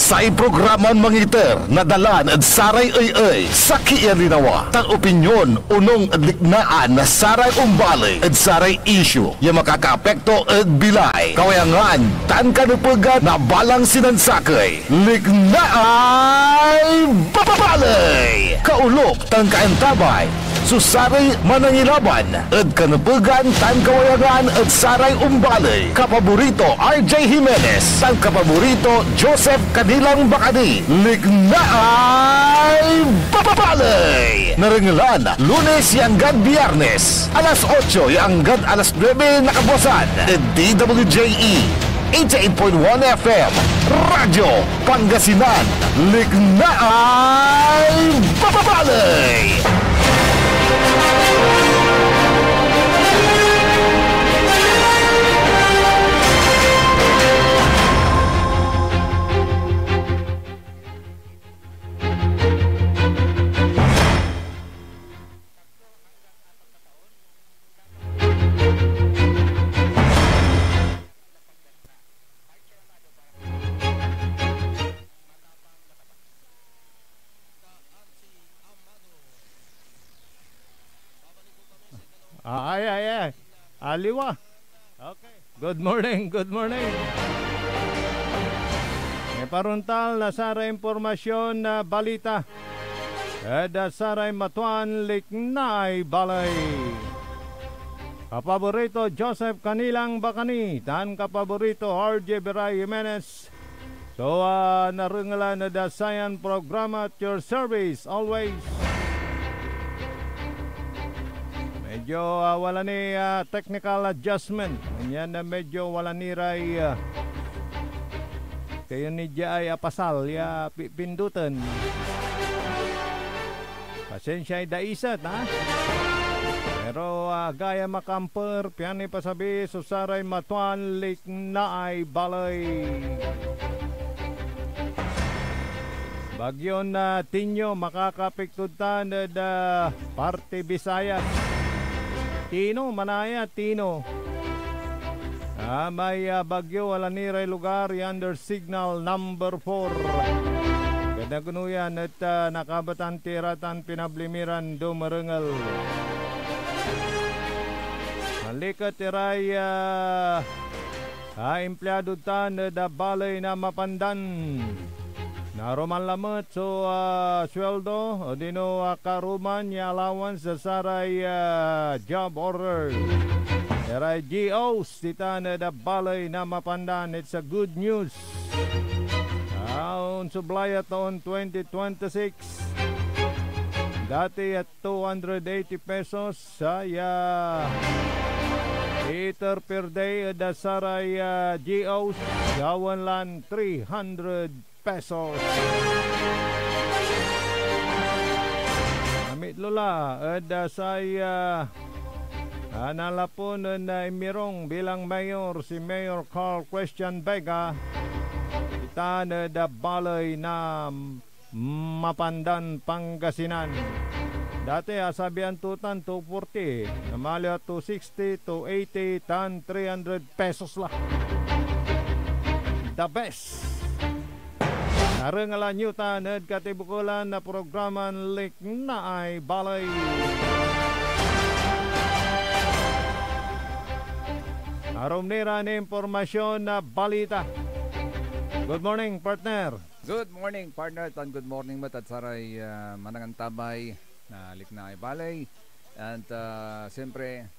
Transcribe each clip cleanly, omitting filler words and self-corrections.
Say programan mangiter nadalan at saray ay sa kialinawa. Tang opinyon unong adliknaan na saray umbali at saray issue yung makakaapekto at bilay. Kawayangan tan kanupugan na balang sinansakay. Liknaay babalay. Kaulok tan kaentabay. Susaray manangilaban at kanupugan tan kawayangan at saray umbali. Kapaborito RJ Jimenez tan kapaborito Joseph Kanilang Bakani. Lignaay babalay. Naringalan Lunes hanggang Biyernes alas 8 hanggang alas 9 nakabuasan. DWJE 88.1 FM Radyo Pangasinan. Lignaay babalay. Ay. Aliwa. Okay. Good morning. May paruntal na sara impormasyon na balita. Eda saray matuan liknaay balay. Kapaborito Joseph Kanilang Bakani. Tan kapaborito RJ Beray Jimenez. So narungalan na dasayan programa at your service always. Medyo wala ni technical adjustment. Yan na medyo wala ni ray kayo ni Jay apasal ya pindutan. Pasensya ay daisat ha. Pero gaya makamper piani pasabi susaray matuan liknaay balay. Bagyon na Tinyo makakapiktutan na parte Bisayas. Tino, Manaya, Tino. May bagyo wala niray lugar under signal number 4. Kadagunuyan at nakabatan tiratan pinablimiran dumarengal. Malika tiray empleyado tan da balay na mapandan. Naroman lamot so sweldo o dino karuman niya allowance sa saray job order. Saray GOs tita na da balay na mapandan. It's a good news. Taon sublaya taon 2026. Dati at 280 pesos saya liter per day da saray GOs gawan lan 300 pesos. Amit lola ada saya nalapon na imirong bilang mayor si Mayor Carl Christian Vega. Kita na da balay na Mapandan, Pangasinan. Dati sabihan tutan 240, namalya 260, 280, tan 300 pesos lah. The best. Narengalan yuta ned katibukulan na programan liknaay balay. Arom nira ni impormasyon na balita. Good morning, partner. Good morning, partner. Tan good morning mo at saray manangan tabay na liknaay balay. And siyempre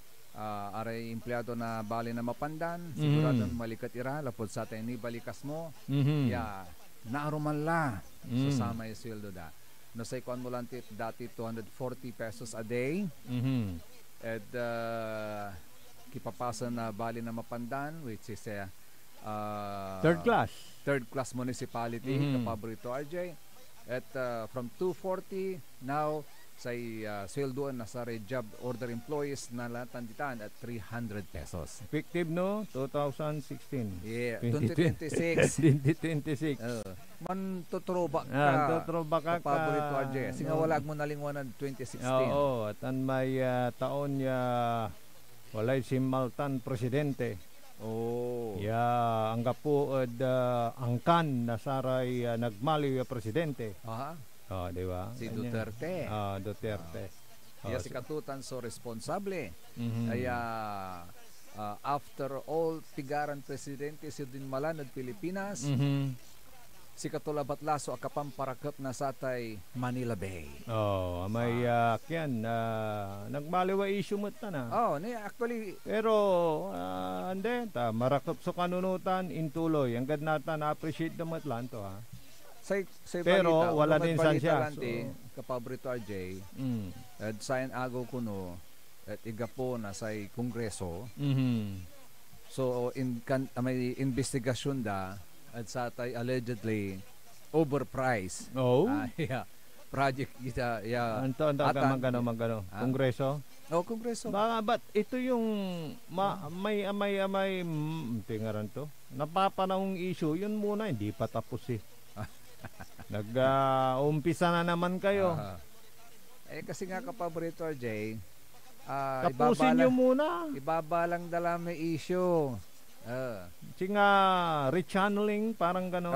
aray empleyado na bali na mapandan. Siguradong malikat ira lapod sa atin ni balikas mo. Yeah. Naaruman la so sama yung sweldo da no say kung mo lang dati 240 pesos a day at kipapasa na bali na mapandan which is third class municipality kapaborito RJ at from 240 now say sweldoan na sa job order employees na latanditan at 300 pesos. Effective no 2016. Yeah, 2026. 2026. Man tutroba ka. Tutroba ka paborito RJ. Singa wala mo nalingwanan 2016. Oo, at may taon ya walay simmaltan presidente. Oh. Ya, angga po angkan na saray nagmaliw ya presidente. Aha. Di ba? Si Ganyan. Duterte. Duterte. Iya si katutan so responsable. Mhm. Kaya after all tigaran presidente si dinmalan at Pilipinas, Mhm. si katulabat laso akapamparakap na satay Manila Bay. May kyan nagmaliw a issue mo ta na. Ni actually Pero ande marakop sa kanunutan intuloy. Ang gad nata na appreciate naman lang to ha. say Pero balita, wala uno din balita sansya. lang ti, kapabrito RJ, at sayan agaw kuno at igapo na sa kongreso. So may investigasyon da at sa tay allegedly overpriced. Yeah. Project kita Anto magano kongreso. Kongreso. But ito yung may tingaran to. Napapanahong issue yun muna hindi pa tapos eh. Umpisa na naman kayo. Kasi nga kapaborito RJ, tapusin nyo muna. Ibabalang dala may issue. Nga rechanneling parang gano'n.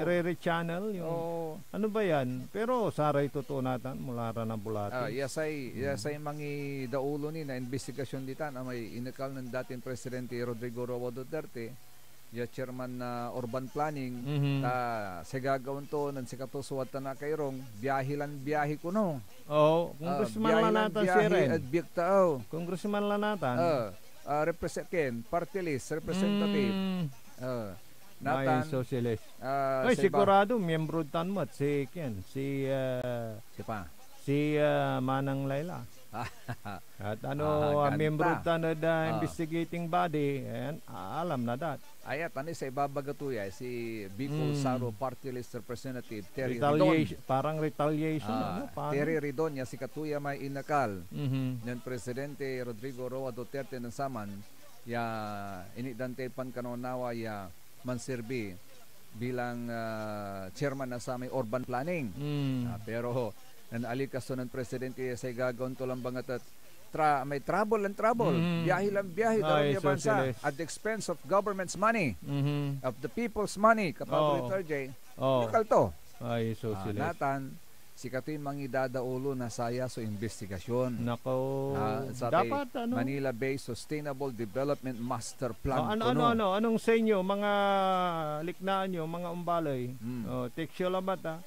Re-rechannel yung ano ba yan? Pero saray totoo natin mula ra na bulati. Yasay mangi daulo ni na investigasyon ditan may inakal ng dating presidente Rodrigo Roa Duterte. Chairman na urban planning sa gagawin to ng sikatusuwat na kayrong biyahe kuno. Congressman lang natin siya rin. Congressman lang natin. Party list, representative. May socialist. Sigurado, miyembro tan mo si Manang Layla. At miyembro tan na investigating body, alam na dat. Ayat, sa ibabagatuya si Bicol Saro Party List Representative Terry Ridon. Ridon. Parang retaliation. Terry Ridon, si katuya may inakal. Yan Presidente Rodrigo Roa Duterte ng Saman, inidante pan kanonawa mansirbi bilang chairman na sa may urban planning. Pero nanalikas ng Presidente sa gagawin to lang bangat at may trouble. Biyahe daw niya bansa at the expense of government's money, of the people's money. Kapag RJ, lokal to. Socialist. Natan, si katuin mangidadaulo na saya so investigasyon. Nako. Dapat Manila Bay Sustainable Development Master Plan. Anong sa inyo, mga liknaan nyo, mga umbalay? Take show labat ha.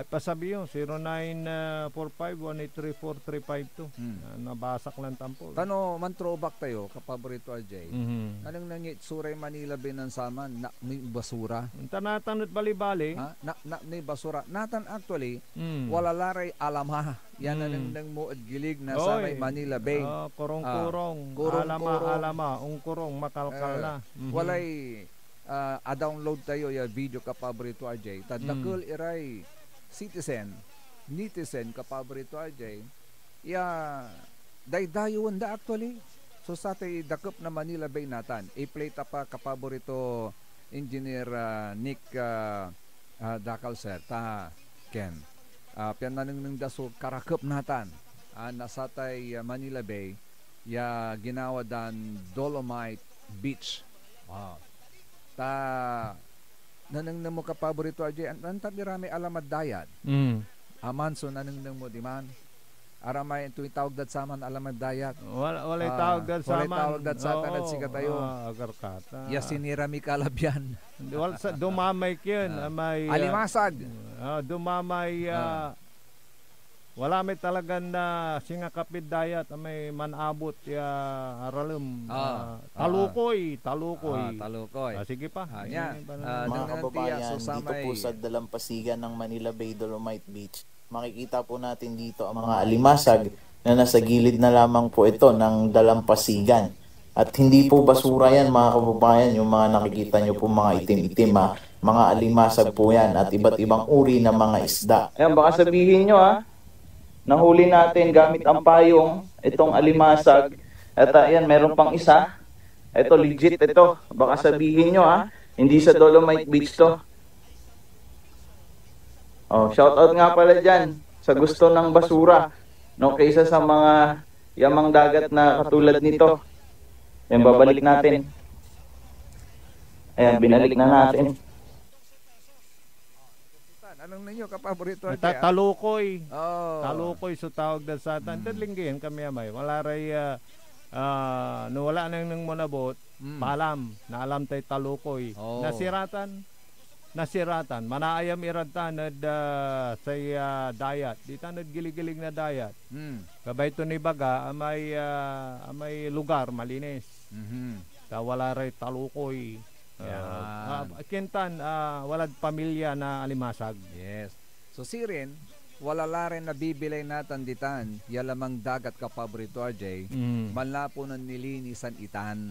Ipasabi yun 0945-183-4352. Nabasak lang tampo. Tano man throwback tayo kapaborito RJ. Anong nangit suray Manila binansaman na may basura? Tanatanot bali-bali. May basura. Natan actually wala laray alama. Yan nang mo at gilig na sa may Manila Bay. Kurong-kurong. Alama. Ungkurong makalkal na. Walay download tayo ya video kapaborito RJ. Tadakul iray netizen kapaborito RJ. Daydayon da actually. So sa tay dakop na Manila Bay natan. I-play ta pa kapaborito engineer Nick Dakal sir ta Ken. Piananang ng daso karakop natan. Nasa tay Manila Bay ginawa dan Dolomite Beach. Nanang mo kapaborito RJ ang tabirami alamad dayat amanso nanang mo di man aramay tuwing tawag dat saman alamad dayat walay tawag dat saman walay tawag dat satan at sikat tayo agarkata sinirami kalabyan dumamay yun may alimasag dumamay wala may talagang na singakapid dayat may manabot aralum talukoy. Sige pa. Mga kababayan, dito po sa dalampasigan ng Manila Bay Dolomite Beach, makikita po natin dito ang mga alimasag na nasa gilid na lamang po ito ng dalampasigan. At hindi po basura yan mga kababayan, yung mga nakikita nyo po mga itim-itim mga alimasag po yan at iba't ibang uri ng mga isda. Ayan, baka sabihin nyo nahuli natin gamit ang payong itong alimasag at ayan, meron pang isa. Ito legit ito. Baka sabihin nyo hindi sa Dolomite Beach to. Shout out nga pala dyan sa gusto ng basura, no, kaysa sa mga yamang dagat na katulad nito. Yan, babalik natin. Ayan, binalik na natin. Anong ninyo kapaborito? Talukoy. Oh. Talukoy so tawag na sa atan. Dadlinggihan kami amay. Wala ray no wala nang monabot. Palam, naalam tay talukoy. Oh. Nasiratan. Manaayam iratan say dayat. Di tanad gilig-gilig na dayat. Kabay to ni baga amay lugar malinis. Ta wala ray talukoy. Kintan, walad pamilya na alimasag. Yes. So sirin, wala rin na bibilay natin ditan, yalamang dagat kapaborito RJ, manlapo ng nilinisan itan,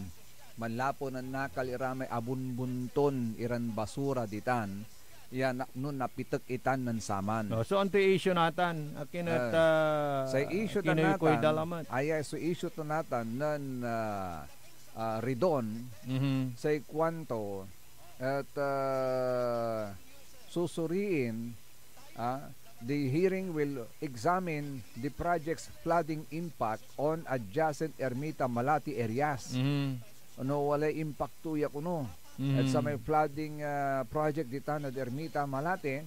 manlapo ng nakaliramay abunbunton iran basura ditan, yan nun napitek itan ng saman. So ang issue natin, akinat sa issue na natin, so issue to natin ng ridon sa kwanto at susuriin the hearing will examine the project's flooding impact on adjacent Ermita Malati areas. Ano wala impact tuya kuno at sa may flooding project ditan at Ermita Malati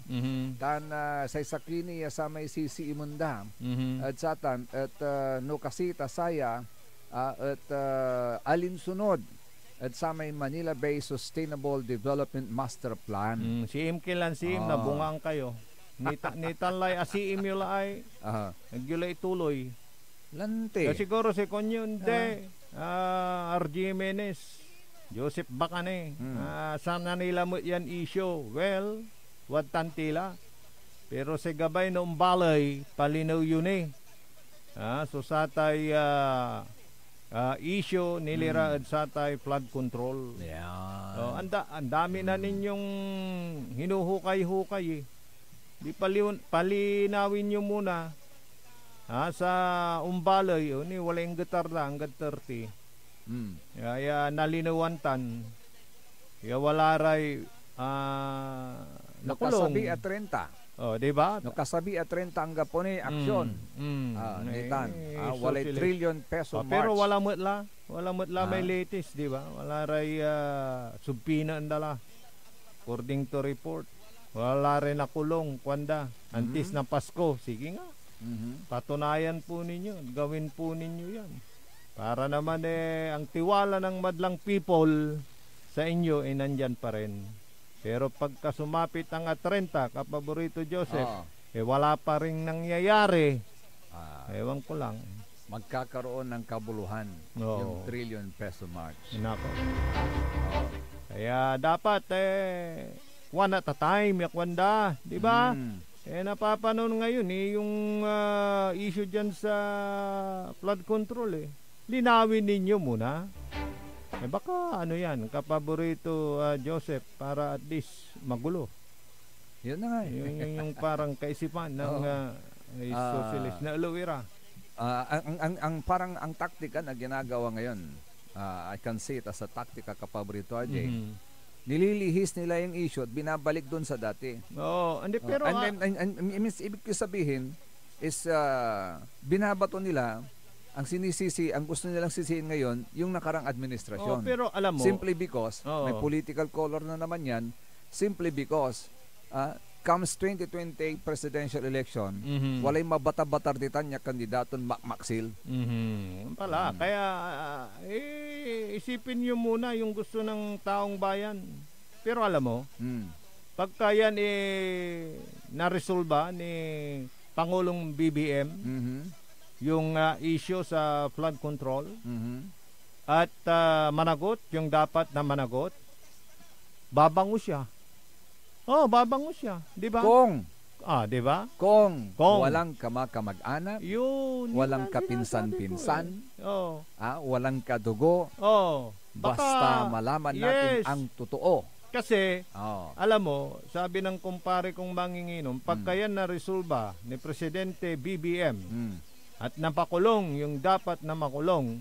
tan sa sakini sa may sisi imunda at satan at no kasita saya at alinsunod at sa may Manila Bay Sustainable Development Master Plan. Si Imkilan na bungang kayo. Nitalay asi imulay. Nagyulay tuloy. Lante. Siguro si Konyunde, RG Jimenez, Joseph Bacane. Sana nila mo yan issue. Well, wad tantila. Pero sa gabay noong balay, palinaw yun eh. So satay issue nilira at satay flood control. Yeah. Ang dami na ninyong hinuhukay-hukay eh. Di palinawin nyo muna sa umbalay ni wala yung gitar lang, hanggang 30. Kaya nalinawantan. Kaya wala ray nakulong. Nakasabi at 30. Di ba? Nakasabi at 30 ang gapon aksyon. Nitan. Walay trillion peso march. Pero wala mutla may latest, di ba? Wala ray subpina andala. According to report. Wala rin nakulong, kwanda. Antis na Pasko. Sige nga. Patunayan po ninyo. Gawin po ninyo yan. Para naman ang tiwala ng madlang people sa inyo ay nandyan pa rin. Pero pagka sumapit ang 30, kapaborito Joseph, wala pa rin nangyayari. Ewan ko lang. Magkakaroon ng kabuluhan yung trillion peso march. Nako. Kaya dapat one at a time, yakwanda, di ba? Napapanon ngayon yung issue dyan sa flood control Linawin ninyo muna. Baka ano yan, kapaborito Joseph, para at least magulo. Yun na nga. Yung parang kaisipan ng socialist na Aloera. Ang parang ang taktika na ginagawa ngayon, I can see it as a taktika kapaborito RJ. Nililihis nila yung issue at binabalik doon sa dati. Pero ibig ko sabihin is binabato nila ang sinisisi, ang gusto nilang sisihin ngayon yung nakarang administrasyon. Pero alam mo, simply because may political color na naman yan, simply because comes 2020 presidential election, walay mabata-batar ditan niya kandidaton makmaksil. Kaya isipin niyo muna yung gusto ng taong bayan. Pero alam mo, pagka yan naresolba ni Pangulong BBM, yung issue sa flood control, at managot, yung dapat na managot, babango siya. Babango siya, di ba? Di ba? Kung walang kamag-anak, walang kapinsan-pinsan, walang kadugo, basta malaman natin ang totoo. Kasi, alam mo, sabi ng kumpare kong manginginom, pagka yan na-resolba ni Presidente BBM, at napakulong yung dapat na makulong,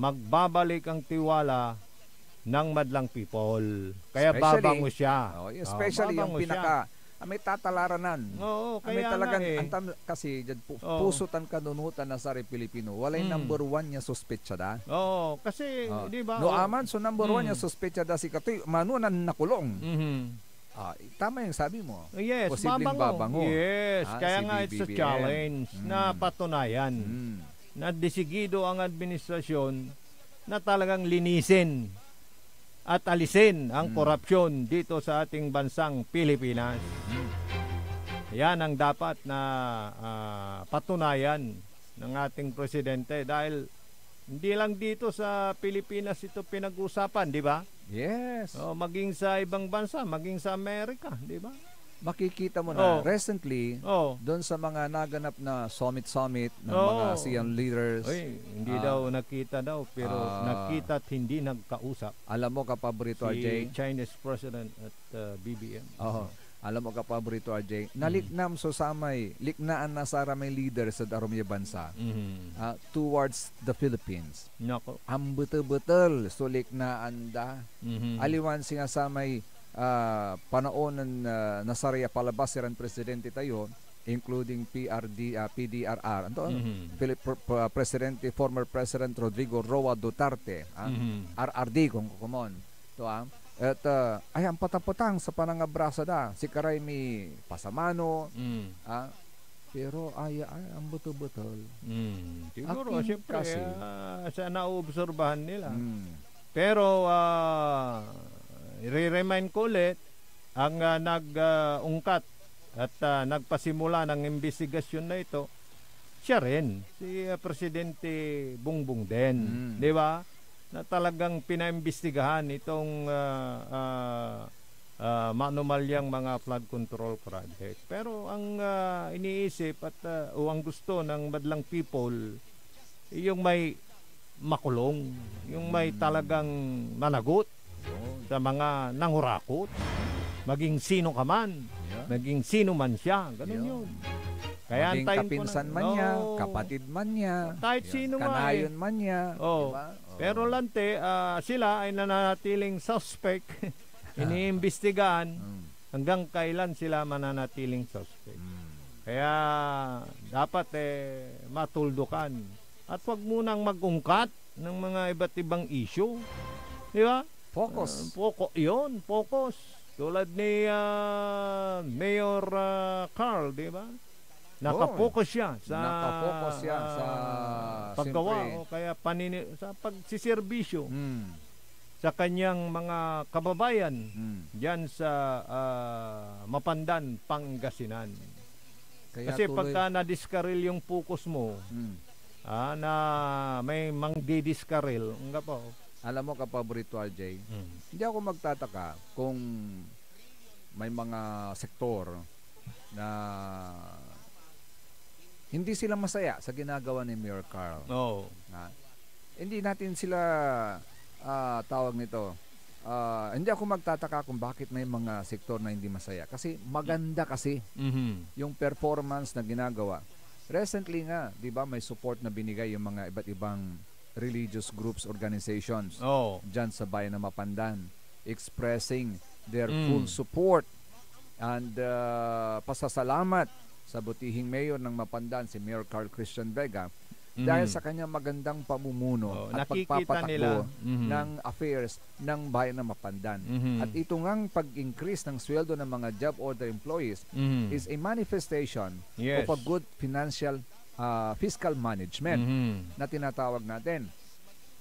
magbabalik ang tiwala ng madlang people. Kaya babango siya. Especially yung may tatalaranan. Oo, May kaya talagang, nga kasi dyan, Oo. pusotan kanunutan na sa Pilipino. Walay number one niya suspetsada. Oo, kasi, di ba? No aman, so number one niya suspetsada si Katoy, manunan nakulong. Tama yung sabi mo. Yes, Posibleng babango. Yes, kaya si nga it's a BBBM. challenge na patunayan na desigido ang administrasyon na talagang linisin at alisin ang korupsyon dito sa ating bansang Pilipinas. Yan ang dapat na patunayan ng ating presidente dahil hindi lang dito sa Pilipinas ito pinag-usapan, di ba? Yes. Maging sa ibang bansa, maging sa Amerika, di ba? Makikita mo na recently Oh. doon sa mga naganap na summit ng mga ASEAN leaders. Hindi daw nakita daw pero nakita at hindi nagkausap. Alam mo kapaborito Si RJ? Chinese President at BBM. Alam mo kapaborito RJ? Naliknam so samay, liknaan na sa may leaders sa darumya bansa towards the Philippines. Nako. Ang betul-betul so liknaan da. Aliwan singa samay panahon nasarya palabas siran presidente tayo including PDRR Presidente former President Rodrigo Roa Duterte RRD kung kumon to at ay ang patapotang sa panangabrasa da si karay mi pasamano pero ay ang betul-betul Siguro Akin siyempre kasi. sa naobserbahan nila. Pero i-remind ko ulit ang nag-ungkat at nagpasimula ng investigasyon na ito, siya rin, si Presidente Bongbong din, di ba? Na talagang pinaimbestigahan itong manumalyang mga flood control project. Pero ang iniisip at o ang gusto ng madlang people, yung may makulong, yung may talagang managot sa mga nangurakot, maging sino ka man, maging sino man siya, ganun yun. Kaya maging antayin kapinsan ko na, man niya, kapatid man niya, kahit sino nga kanayon man niya, diba? Pero lante, sila ay nananatiling suspect, iniimbestigahan hanggang kailan sila mananatiling suspect. Kaya dapat matuldukan at wag munang mag-ungkat ng mga iba't ibang issue, di ba? Focus. Focus. Tulad ni Mayor Carl, di ba? Nakapokus siya sa paggawa o kaya sa pagsiservisyo sa kanyang mga kababayan diyan sa Mapandan, Pangasinan. Kasi pagka na-discarril yung focus mo, na may mangdidiscarril, nga po. Alam mo kapaborito RJ, hindi ako magtataka kung may mga sektor na hindi sila masaya sa ginagawa ni Mayor Carl. Hindi natin sila tawag nito. Hindi ako magtataka kung bakit may mga sektor na hindi masaya. Kasi maganda kasi yung performance na ginagawa. Recently nga, di ba, may support na binigay yung mga iba't ibang religious groups, organizations dyan sa bayan ng Mapandan, expressing their full support and pasasalamat sa butihing mayor ng Mapandan, si Mayor Carl Christian Vega, dahil sa kanyang magandang pamumuno at pagpapatakbo ng affairs ng bayan ng Mapandan. At ito ngang pag-increase ng sweldo ng mga job order employees is a manifestation of a good financial fiscal management na tinatawag natin.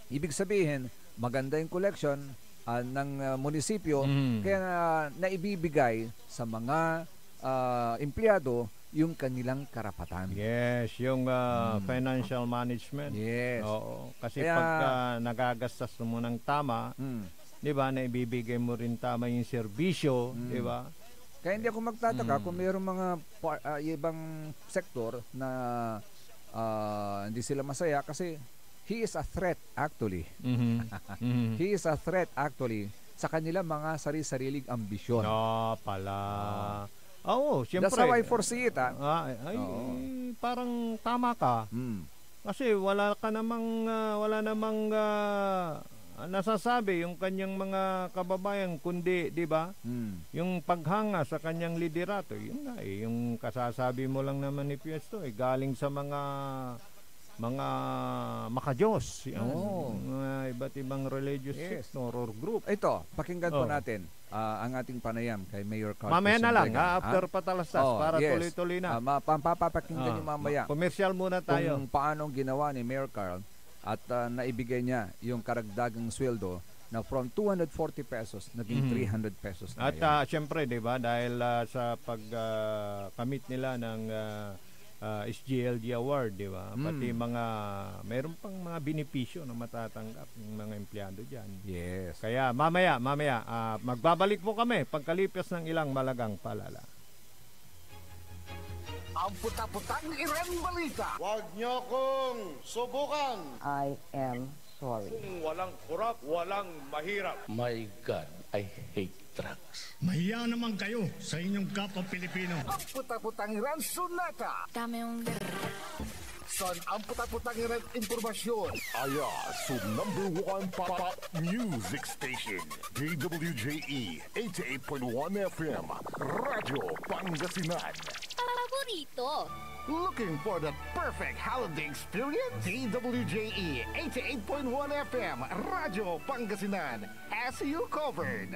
Ibig sabihin, maganda yung collection ng munisipyo kaya naibibigay sa mga empleyado yung kanilang karapatan. Yes, yung financial management. Yes. Oo, kasi pagka nagagastos mo ng tama, 'di ba, naibibigay mo rin tama yung serbisyo, 'di ba? Kaya hindi ako magtataka kung mayroong mga ibang sektor na hindi sila masaya kasi he is a threat actually. He is a threat actually sa kanilang mga sarili-sariling ambisyon. Pala. Siyempre. That's how I foresee it, parang tama ka. Kasi wala namang nasasabi yung kanyang mga kababayan, kundi, di ba? Yung paghanga sa kanyang liderato, yun nga yung kasasabi mo lang na manifesto, galing sa mga makajos, mga iba't ibang religious sector or group. Ito, pakinggan po natin ang ating panayam kay Mayor Carl. Mamaya na lang, after patalastas, para tuloy-tuloy na. Papapakinggan nyo mamaya. Commercial muna tayo. Kung paanong ginawa ni Mayor Carl at naibigay niya yung karagdagang sweldo na from 240 pesos naging 300 pesos na. At syempre, 'di ba, dahil sa pagkamit nila ng SGLG award, 'di ba? Pati mayroon pang mga benepisyo na matatanggap ng mga empleyado diyan. Yes. Kaya mamaya magbabalik po kami pagkalipas ng ilang malagang palala. Ang puta-putang Iran Balita. Huwag niyo kong subukan. I am sorry. Kung walang kurap, walang mahirap. My God, I hate drugs. Mahiya naman kayo sa inyong kapwa Pilipino. Ang puta-putang Iran Sunata. Dame yung Son, ang puta-putang Iran Informasyon. Aya sa #1 pop music station, DWJE 88.1 FM, Radyo Pangasinan. paborito. Looking for the perfect holiday experience? DWJE 88.1 FM, Radyo Pangasinan has you covered.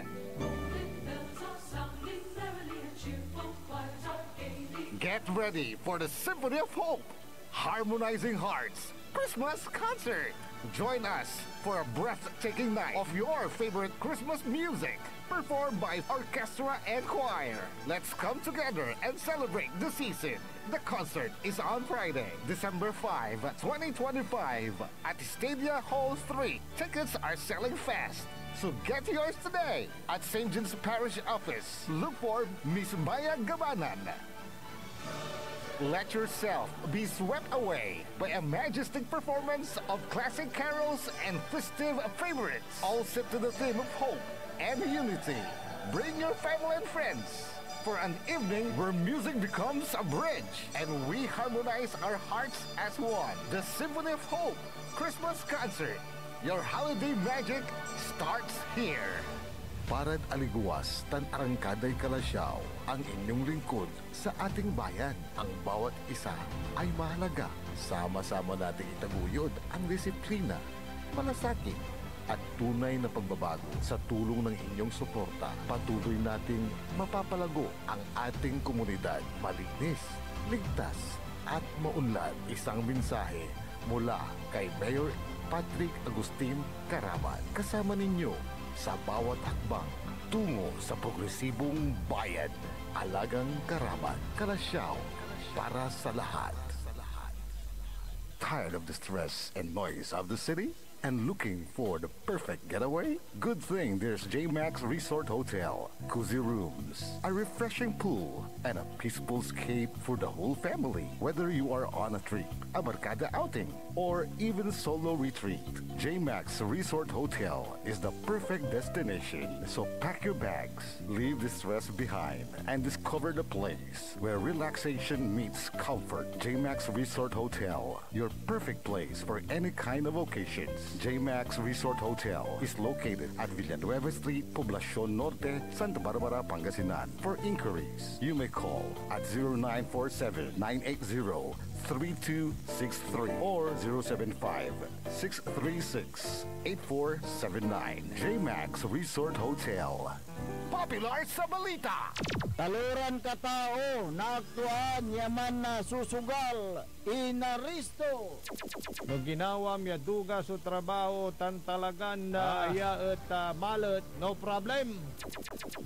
Get ready for the Symphony of Hope, Harmonizing Hearts Christmas Concert. Join us for a breathtaking night of your favorite Christmas music, performed by orchestra and choir. Let's come together and celebrate the season. The concert is on Friday, December 5, 2025 at Stadia Hall 3. Tickets are selling fast, so get yours today at St. John's Parish Office. Look for Miss Maya Gabanan. Let yourself be swept away by a majestic performance of classic carols and festive favorites, all set to the theme of hope and unity. Bring your family and friends for an evening where music becomes a bridge and we harmonize our hearts as one. The Symphony of Hope Christmas Concert. Your holiday magic starts here. Parad aliguas, tan arangkaday kalasyaw, ang inyong lingkod sa ating bayan. Ang bawat isa ay mahalaga. Sama-sama nating itaguyod ang disiplina, malasakit, at tunay na pagbabago. Sa tulong ng inyong suporta, patuloy nating mapapalago ang ating komunidad. Malinis, ligtas, at maunlad. Isang mensahe mula kay Mayor Patrick Agustin Caraman. Kasama ninyo sa bawat hakbang tungo sa progresibong bayan. Alagang Caraman, Kalasyaw, para sa lahat. Tired of the stress and noise of the city? And looking for the perfect getaway? Good thing there's J-Max Resort Hotel. Cozy rooms, a refreshing pool, and a peaceful escape for the whole family. Whether you are on a trip, a barkada outing, or even solo retreat, J-Max Resort Hotel is the perfect destination. So pack your bags, leave the stress behind, and discover the place where relaxation meets comfort. J-Max Resort Hotel, your perfect place for any kind of occasions. J-Max Resort Hotel is located at Villanueva Street, Poblacion Norte, Santa Barbara, Pangasinan. For inquiries, you may call at 0947-980-3263 or 075-636-8479. J-Max Resort Hotel. Popular sa balita. Taluran katao, naaktuan, yaman na susugal, inaristo. No ginawa miya duga sa trabaho tan talagan na iya at malet, no problem.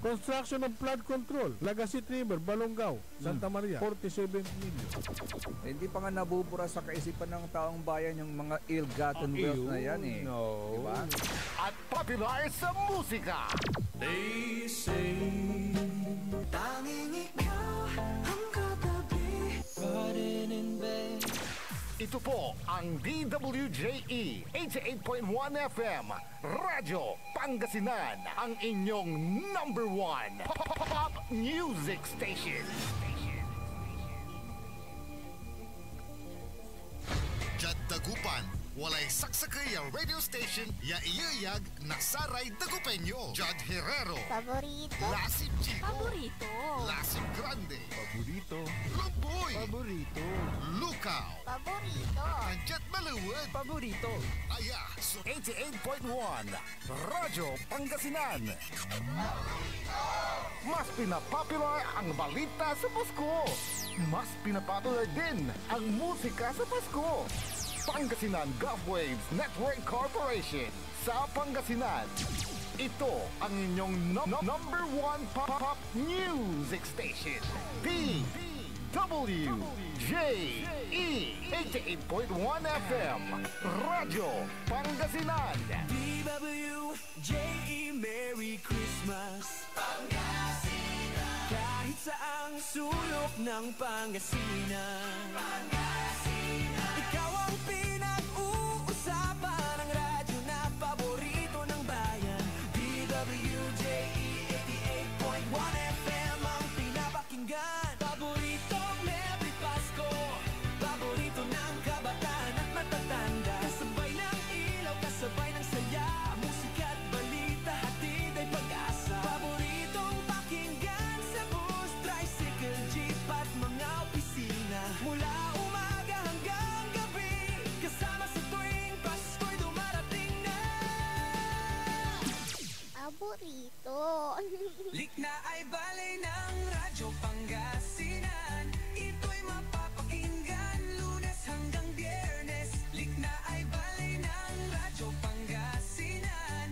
Construction of flood control, Lagasit River, Balongaw, Santa Maria, 47 million. Hindi pa nga nabubura sa kaisipan ng taong bayan yung mga ill-gotten wealth na yan eh. No. Diba? At popular sa musika. They say, tanging ikaw ang katabi, riding in bed. Ito po ang DWJE 88.1 FM, Radyo Pangasinan, ang inyong #1 pop music station. Jat Dagupan walay saksakay ang radio station ya iyayag na saray dagupenyo. Judd Herrero. Paborito. Lasip Chico. Paborito. Lasip Grande. Paborito. Lumboy. Paborito. Lukaw. Paborito. Anjet Maluwad. Paborito. Aya, so 88.1 Radyo Pangasinan. Mas pinapopular ang balita sa Pasko. Mas pinapopular din ang musika sa Pasko. Pangasinan Golfwaves Network Corporation sa Pangasinan. Ito ang inyong number one pop music station. DWJE 88.1 FM Radyo Pangasinan. DWJE Merry Christmas Pangasinan. Kahit saang sulok ng Pangasinan, ikaw ang pinag-uusapan ng radyo na paborito ng bayan. DWJE 88.1 FM ang pinapakinggan. Paboritong Merry Pasko, paborito ng kabataan at matatanda. Kasabay ng ilaw, kasabay ng saya, musika at balita, hatid ay pag-asa. Paboritong pakinggan sa bus, tricycle, jeep at mga opisina. Mula umaga hanggang gabi, kasama sa tuwing Pasko'y dumarating na. Paborito. Likna ay balay ng Radyo Pangasinan. Ito'y mapapakinggan Lunes hanggang Biyernes. Likna ay balay ng Radyo Pangasinan.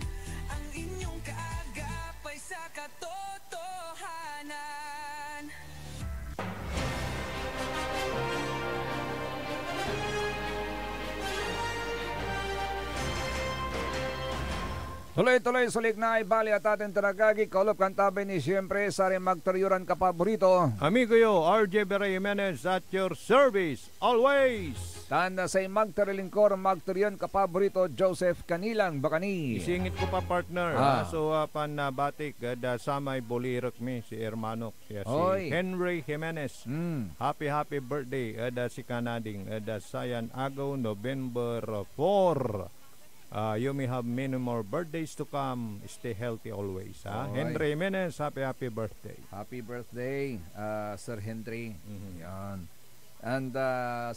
Ang inyong kaagapay sa katotohanan. Tuloy-tuloy sulik na ay bali at ating taragagi. Kaulop kantabay ni siyempre sa rin magtaryuran ka paborito. Amigo yo, RJ Bere Jimenez at your service, always. Tanda sa magtarilingkor, magtaryon ka paborito, Joseph Kanilang Bakani. Isingit ko pa partner. So, panabatik, samay bolirok mi, si Hermanok. Si Henry Jimenez. Happy birthday. Si Kanading. Sayan agaw, November 4. You may have many more birthdays to come. Stay healthy always. Henry Jimenez, happy birthday. Happy birthday, Sir Henry. Yan. And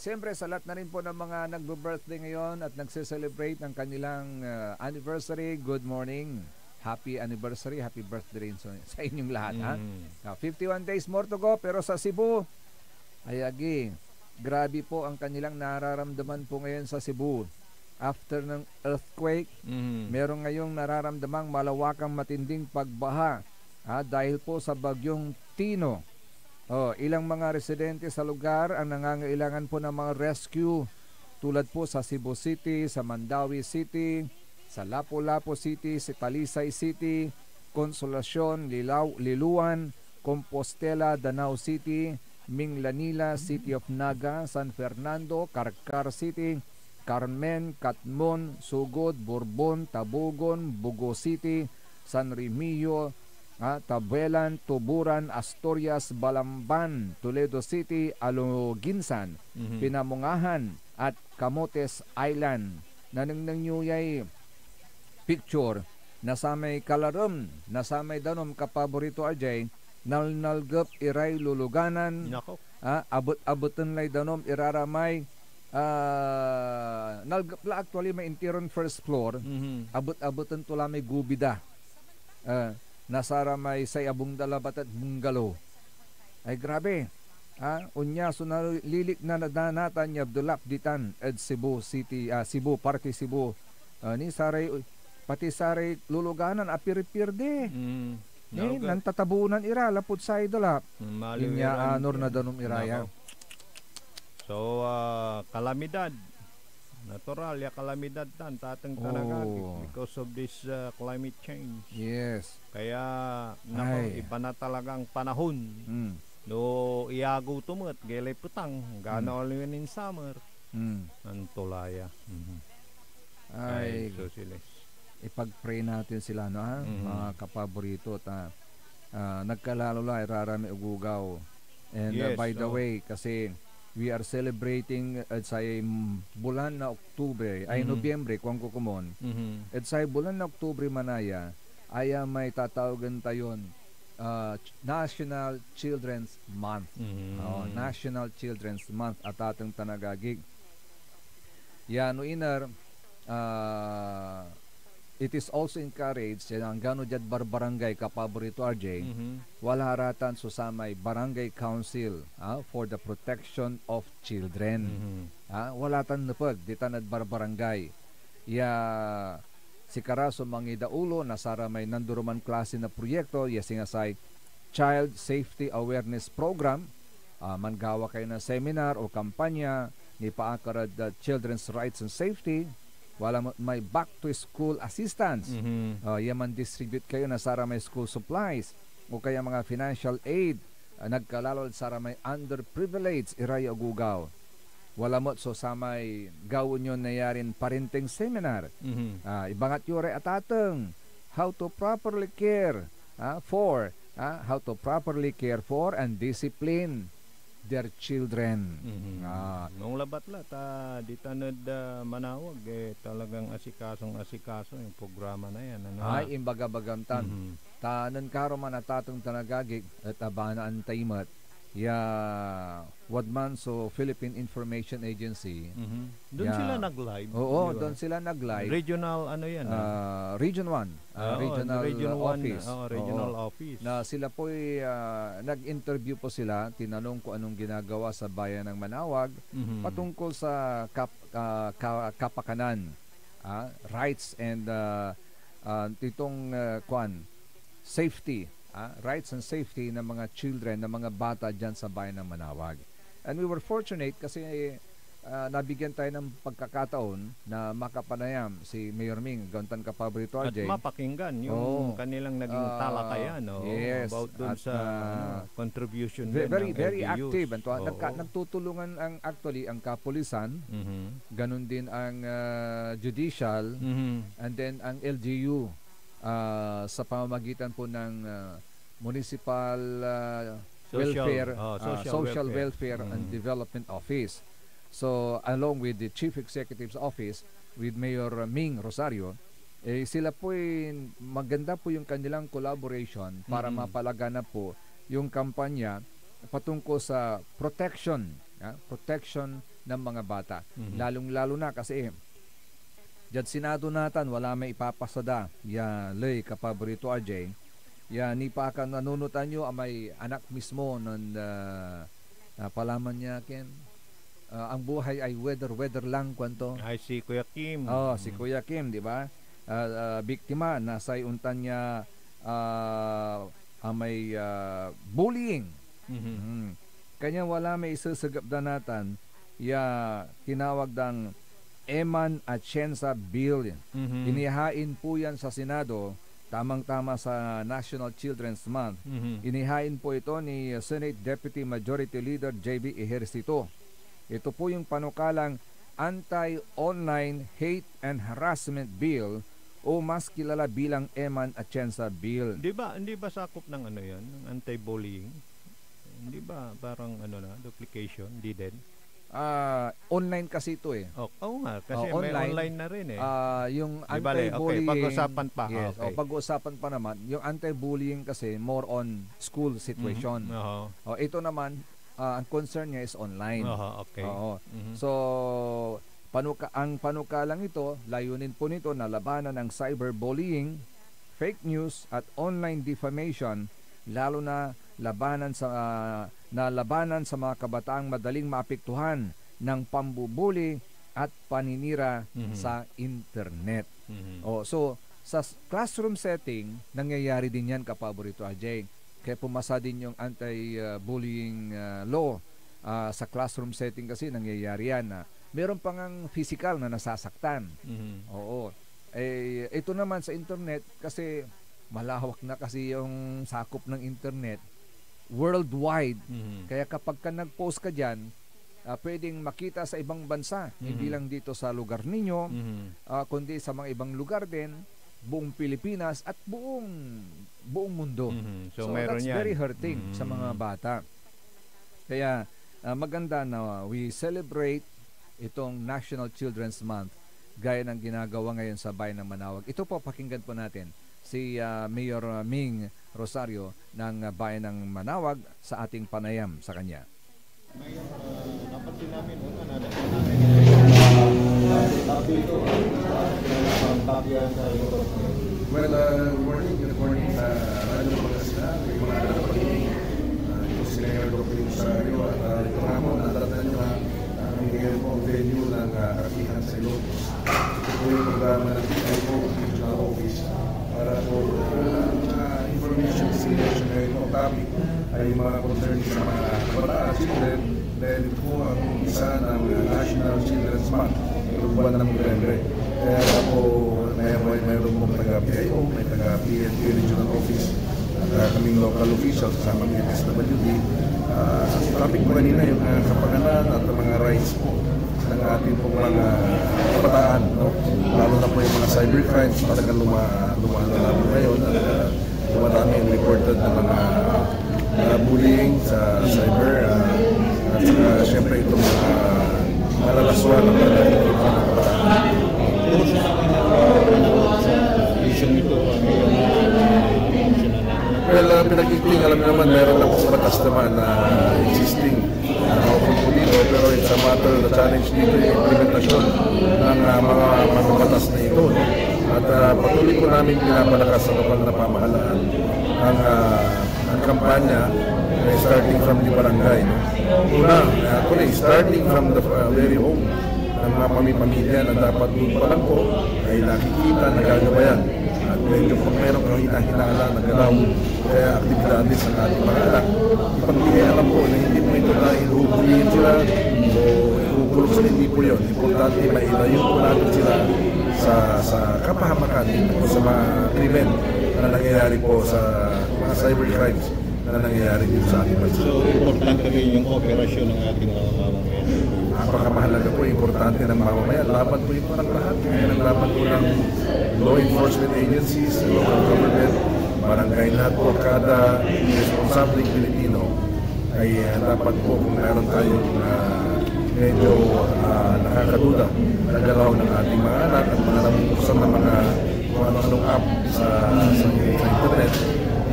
siyempre sa lahat na rin po ng mga nagbe-birthday ngayon at nagse-celebrate ng kanilang anniversary, good morning. Happy anniversary, happy birthday rin sa inyong lahat. 51 days more to go, pero sa Cebu, ayagi, grabe po ang kanilang nararamdaman po ngayon sa Cebu. After ng earthquake, meron ngayong nararamdamang malawakang matinding pagbaha dahil po sa bagyong Tino. Ilang mga residente sa lugar ang nangangailangan po ng mga rescue tulad po sa Cebu City, sa Mandawi City, sa Lapu-Lapu City, sa Talisay City, Consolacion, Liluan, Compostela, Danao City, Minglanila, City of Naga, San Fernando, Carcar City, Carmen, Catmon, Sugod, Bourbon, Tabugon, Bugo City, San Remigio, Tabuelan, Tuburan, Asturias, Balamban, Toledo City, Aloginsan, Pinamungahan at Camotes Island. Nanang yay picture na sa may Kalarum, na sa may danom kapaborito ajay, nalnalgap iray luluganan, abot-abotan lay danom iraramay, nalgapla actually may interior first floor, abot-abotan tula may gubida, nasara may sayabong dalabat at bungalow. Ay grabe, unya so nalilik na nadanatan niya Abdulap ditan at Cebu City, Cebu, Parque Cebu, ni saray, pati saray luluganan apir-pirde. Nantatabunan ira, lapod sa idolap. Inya anor na danom iraya. So, kalamidad. Natural, kalamidad tan tatang tanagagi because of this climate change. Yes. Kaya, iba na talagang panahon. No, iago tumot, gilay putang, gana all in summer. Antulaya. Ay, ipag-pray natin sila, no, mga kapaborito. Nagkalalo la, irarami ugugaw. And by the way, kasi we are celebrating sa bulan na Oktubre, ay Nobyembre, kung kukumon. At sa bulan na Oktubre manaya, ay may tatawagan tayon National Children's Month. National Children's Month at atong tanagagig. Yan, no inar, it is also encouraged ang gano jad barangay kapaborito RJ wala haratan susamay barangay council for the protection of children. Wala tan napag di tanad barangay ya si karaso mangida ulo nasara may nanduruman klase na proyekto ya singasay Child Safety Awareness Program. Manggawa kayo na seminar o kampanya ni paakarad children's rights and safety. Wala may back to school assistance. Yaman distribute kayo na sara may school supplies o kaya mga financial aid. Nagkalalod sara may underprivileged iraya ugugaw. Wala mo so sa may gawon nyo na yarin parenting seminar. Ibangat yore atateng how to properly care for and discipline their children. Nung labat-lat, di tanad manawag, talagang asikaso yung programa na yan. Ay, imbaga-bagamtan. Tanan karo man atatong tanagagig at abanaan taimat. Wadman so Philippine Information Agency. Doon sila nag-live. Oo, doon sila nag-live. Regional ano yan? Region 1. Regional Office. Regional Office. Na sila po nag-interview po sila, tinanong ko anong ginagawa sa bayan ng Manawag patungkol sa kapakanan, rights and safety. Rights and safety ng mga children, ng mga bata dyan sa bayan ng Manawag. And we were fortunate kasi nabigyan tayo ng pagkakataon na makapanayam si Mayor Ming, Gauntan Kapaborito RJ. At mapakinggan yung kanilang naging talakayan about dun sa contribution very active. Nagtutulungan ang kapulisan, ganun din ang judicial, and then ang LGU. Sa pamamagitan po ng Municipal Social Welfare and Development Office. So along with the Chief Executive's Office with Mayor Ming Rosario, sila po maganda po yung kanilang collaboration para mapalaganap po yung kampanya patungkol sa protection ng mga bata. Lalong-lalo na kasi Jad Senado natan wala may ipapasada lay Kapaborito RJ ni pa ka nanunutan nyo may anak mismo ng palaman niya ken ang buhay ay weather lang kwanto ay si Kuya Kim si Kuya Kim di ba biktima na sa untan niya may bullying kanya wala may isasagap danatan tinawag dang Eman Atienza Bill. Inihain po yan sa Senado, tamang-tama sa National Children's Month. Inihain po ito ni Senate Deputy Majority Leader J.B. Ejercito. Ito po yung panukalang Anti-Online Hate and Harassment Bill o mas kilala bilang Eman Atienza Bill. Hindi ba sakop ng ano yan? Anti-bullying? Hindi ba parang duplication? Hindi din? Online kasi ito Oo nga, kasi may online na rin yung anti-bullying. Pag-usapan pa. Yes, pag-usapan pa naman. Yung anti-bullying kasi more on school situation. Ito naman, ang concern niya is online. So, ang panukalang ito, layunin po nito na labanan ng cyberbullying, fake news at online defamation, lalo na labanan sa mga kabataang madaling maapektuhan ng pambubuli at paninira sa internet. So sa classroom setting nangyayari din yan Kapaborito RJ. Kaya pumasa din yung anti-bullying law sa classroom setting kasi nangyayari yan na meron pang ang physical na nasasaktan. Ito naman sa internet kasi malawak na kasi yung sakop ng internet worldwide. Kaya kapag ka nag-post ka dyan, pwedeng makita sa ibang bansa, hindi lang dito sa lugar ninyo, kundi sa mga ibang lugar din, buong Pilipinas at buong mundo. So meron that's yan. very hurting sa mga bata. Kaya maganda na we celebrate itong National Children's Month gaya ng ginagawa ngayon sa bayan ng Manawag. Ito po, pakinggan po natin si Mayor Ming Rosario ng bayan ng Manawag sa ating panayam sa kanya. Ngayon, napansin namin una na dahil Well, good morning sa Radyo Pangasinan, yung mga nagpapakinig. Ito si Mayor Dr. Rosario at ito nga mo, natatanda nyo ang ngayon po venue ng Kapihan sa Ilocos. Ito po yung programa ng PIO Regional Office para po information distribution ngayon po topic ay mga concern sa mga kabataan children dahil ito po ang isa ng National Children's Month ng buwan ng Nobyembre. Kaya po mayroon pong taga-PIO, may taga-PNP Regional Office at kaming local officials kasama ng MSWD. Topic po kanina yung kapakanan at mga rights po ng ating pong mga kabataan, no? Lalo na po yung mga cybercrimes talagang lumalala ngayon at dumadami yung reported na mga bullying sa cyber at saka siyempre itong mga malalaswa ng mga kabataan. Well, pinag-iting, alam niyo naman, meron lang sa batas naman na existing po dito, pero it's a matter of the challenge dito yung implementasyon ng mga batas na ito. No? At patuloy po namin pinapalakas sa lokal na pamahalaan ang kampanya starting from the barangay. No? Una, actually, starting from the very home ng mga pamilya na dapat doon pa lang po ay nakikita, nagagabayan. At medyo kung meron kang hinala na galaw kaya aktibidades ng ating mga anak, ipagbigay alam po na hindi mo ito na ihuhulihin sila o ihuhulog sila, hindi po yun. Importante mailayo po natin sila sa kapahamakan o sa mga krimen na nangyayari po sa mga cybercrimes na nangyayari dito sa ating bansa. So, importante rin yung operasyon ng ating mga mamamayan. Napaka-mahalaga po, importante ng mamamayan. Laban po ito ng lahat. Kaya laban po ng law enforcement agencies, local government, barangay lahat po, kada responsabling Pilipino ay dapat po kung meron tayong medyo nakakaduda na galaw ng ating mga anak at mga namumuksan ng mga kung ano-anong app sa internet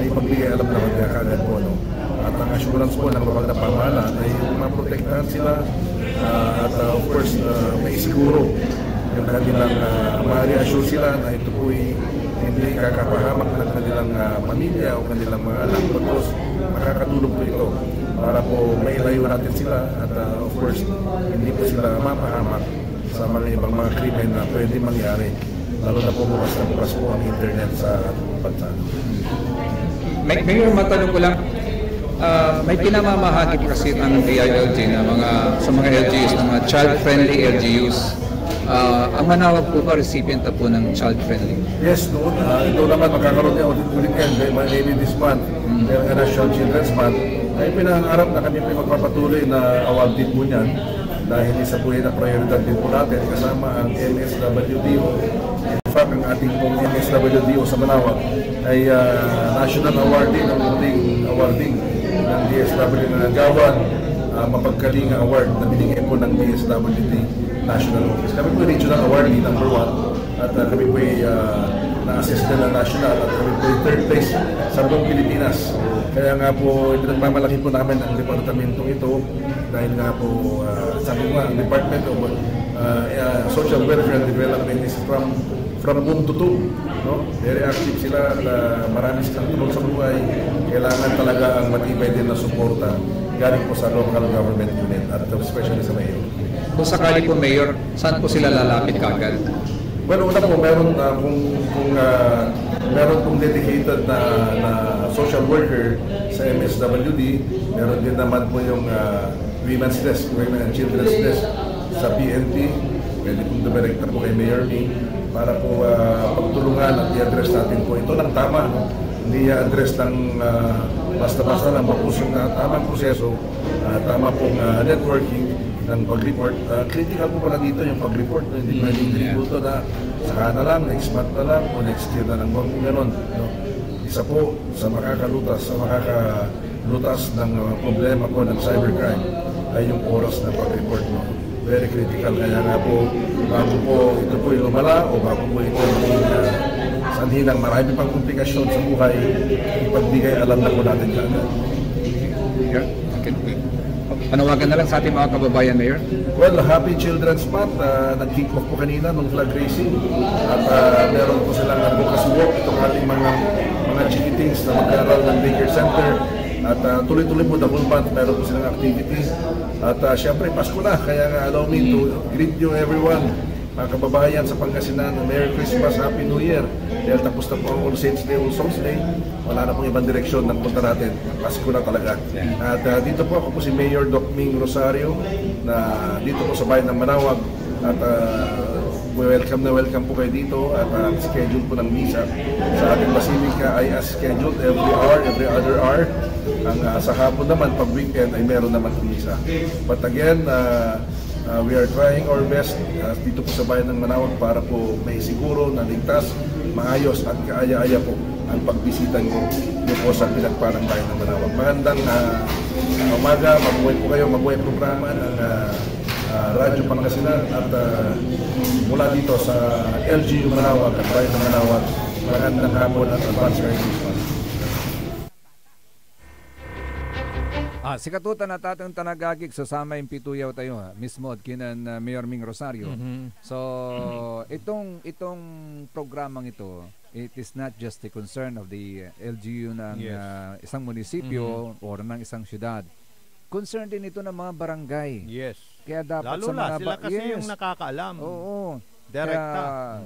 ay pagbigay alam na kanya kagad po. No? At ang assurance po ng lokal na pamahalaan ay maprotektahan sila at of course may siguro yung kanilang ma-reassure sila na ito po ay hindi kakapahamak ng kanilang pamilya o kanilang mga anak. Pagkos makakatulong po ito para po mailayo natin sila at of course hindi po sila mapahamak sa mga ibang mga krimen na pwede mangyari. Lalo na po bukas na bukas po ang internet sa ating bansa. Mayor, matanong ko lang, may pinamamahagi kasi ang DILG na sa mga LGUs, mga child-friendly LGUs. Ang Manawag po ba recipient po ng child-friendly? Yes, noon. Ito naman magkakaroon niya ulit yan. Maybe this month, yung National Children's Month, ay pinangarap na kami magpapatuloy na awardin po niyan dahil isa po yun na prioridad din po natin kasama ang MSWDO. In fact, ang ating pong MSWDO sa Manawag ay national awarding, ang muling awarding ng DSWD na nagawan mapagkalinga award na binigay po ng DSWD National Office. Kami po regional awardee number 1 at kami po na-assist na national at kami po third place sa buong Pilipinas. Kaya nga po, nagmamalaki po namin ang departamentong ito dahil nga po sabi ko nga, ang Department of Social Welfare and Development is from womb to tomb. No? Very active sila, marami silang tulong sa buhay. Kailangan talaga ang matibay din na suporta galing po sa local government unit at especially sa mayor. Kung sakali po, Mayor, saan po sila lalapit kagad? Well, una po, meron meron pong dedicated na social worker sa MSWD. Meron din naman po yung Women's Desk, Women and Children's Desk sa PNP. Pwede pong dumirekta po kay Mayor Ming para po pagtulungan at i-address natin po ito ng tama. No? Hindi i-address ng basta-basta ng mapusong tamang proseso, tama pong networking ng pag-report. Critical po pala dito yung pag-report. Hindi pwedeng tributo na saka na lang, next month na lang o next year na lang. Huwag po ganun. No? Isa po sa makakalutas ng problema po ng cybercrime ay yung oras na pag-report mo. Very critical. Kaya nga po, bago po ito po yung lumala o bago po ito yung sanhi ng marami pang komplikasyon sa buhay, ipagbigay alam na po natin kagad. Yeah. Okay. Panawagan na lang sa ating mga kababayan, Mayor. Well, Happy Children's Month. Nag-kick off po kanina ng flag racing. At meron po silang advocacy walk itong ating mga chikitings na mag-aaral ng daycare center. At tuloy-tuloy po the whole month meron po silang activities. At syempre, Pasko na. Kaya allow me to greet you everyone. Mga kababayan sa Pangasinan, Merry Christmas, Happy New Year. Dahil tapos na po ang All Saints Day, All Souls Day, wala na pong ibang direksyon ng punta natin. Pasko na talaga. At dito po ako po si Mayor Doc Ming Rosario, na dito po sa bayan ng Manawag. At welcome po kayo dito. At ang schedule po ng misa sa ating Basilica ay as scheduled every hour, every other hour. Ang sa hapon naman, pag weekend, ay meron naman po misa. But again, we are trying our best dito po sa bayan ng Manawag para po may siguro na ligtas, maayos at kaaya-aya po ang pagbisita nyo po sa pinagparang bayan ng Manawag. Magandang umaga, mabuhay po kayo, mabuhay programa ng Radyo Pangasinan at mula dito sa LGU Manawag at bayan ng Manawag, magandang hapon at advance Merry Christmas. Si katutan na tatang tanagagig sa sama yung pituyaw tayo mismo at kinan Mayor Ming Rosario. So itong programang ito, it is not just the concern of the LGU ng isang munisipyo or ng isang syudad. Concern din ito ng mga barangay. Yes. Kaya dapat lalo sa mga sila kasi yung nakakaalam. Oo. Direkta.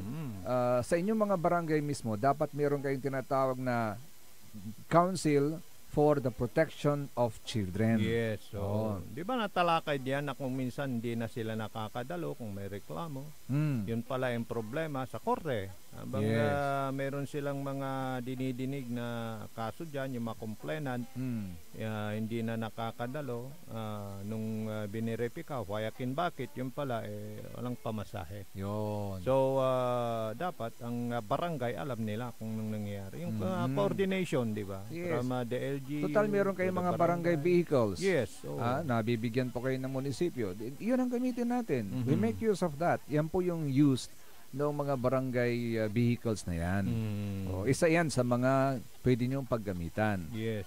Sa inyong mga barangay mismo, dapat meron kayong tinatawag na council for the protection of children. Yes. So, di ba natalakay diyan na kung minsan hindi na sila nakakadalo kung may reklamo. Yun pala yung problema sa korte. Habang meron silang mga dinidinig na kaso diyan, yung mga complainant, hindi na nakakadalo nung binirepika, wayakin bakit, yun pala walang pamasahe. Yun. So, dapat ang barangay alam nila kung nung nangyayari. Yung coordination, di ba? Yes. From the LGU. Total, meron kayong mga barangay vehicles. Yes. Nabibigyan po kayo ng munisipyo. Yun ang gamitin natin. We make use of that. Yan po yung use ng mga barangay vehicles na yan. Isa yan sa mga pwede nyong paggamitan. Yes.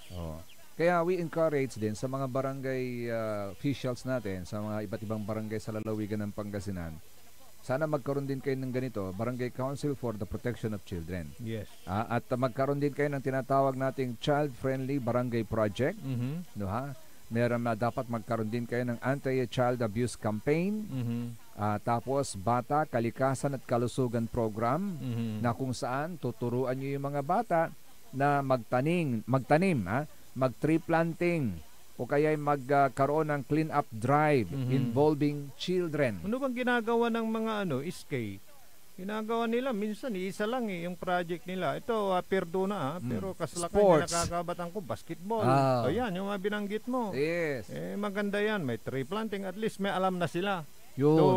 Kaya we encourage din sa mga barangay officials natin, sa mga iba't ibang barangay sa lalawigan ng Pangasinan, sana magkaroon din kayo ng ganito, Barangay Council for the Protection of Children. Yes. At magkaroon din kayo ng tinatawag nating Child-Friendly Barangay Project. No, ha? Meron na dapat magkaroon din kayo ng Anti-Child Abuse Campaign. Tapos Bata, Kalikasan at Kalusugan Program, na kung saan tuturuan nyo yung mga bata na magtanim, mag-tree planting, o kaya magkaroon ng clean-up drive involving children. Ano bang ginagawa ng mga SK? Ginagawa nila, minsan isa lang yung project nila. Ito, perdo na pero kaslakan na nakakabatan ko, basketball. Ayan, yung mga binanggit mo. Yes. Maganda yan, may tree planting, at least may alam na sila. Yun. To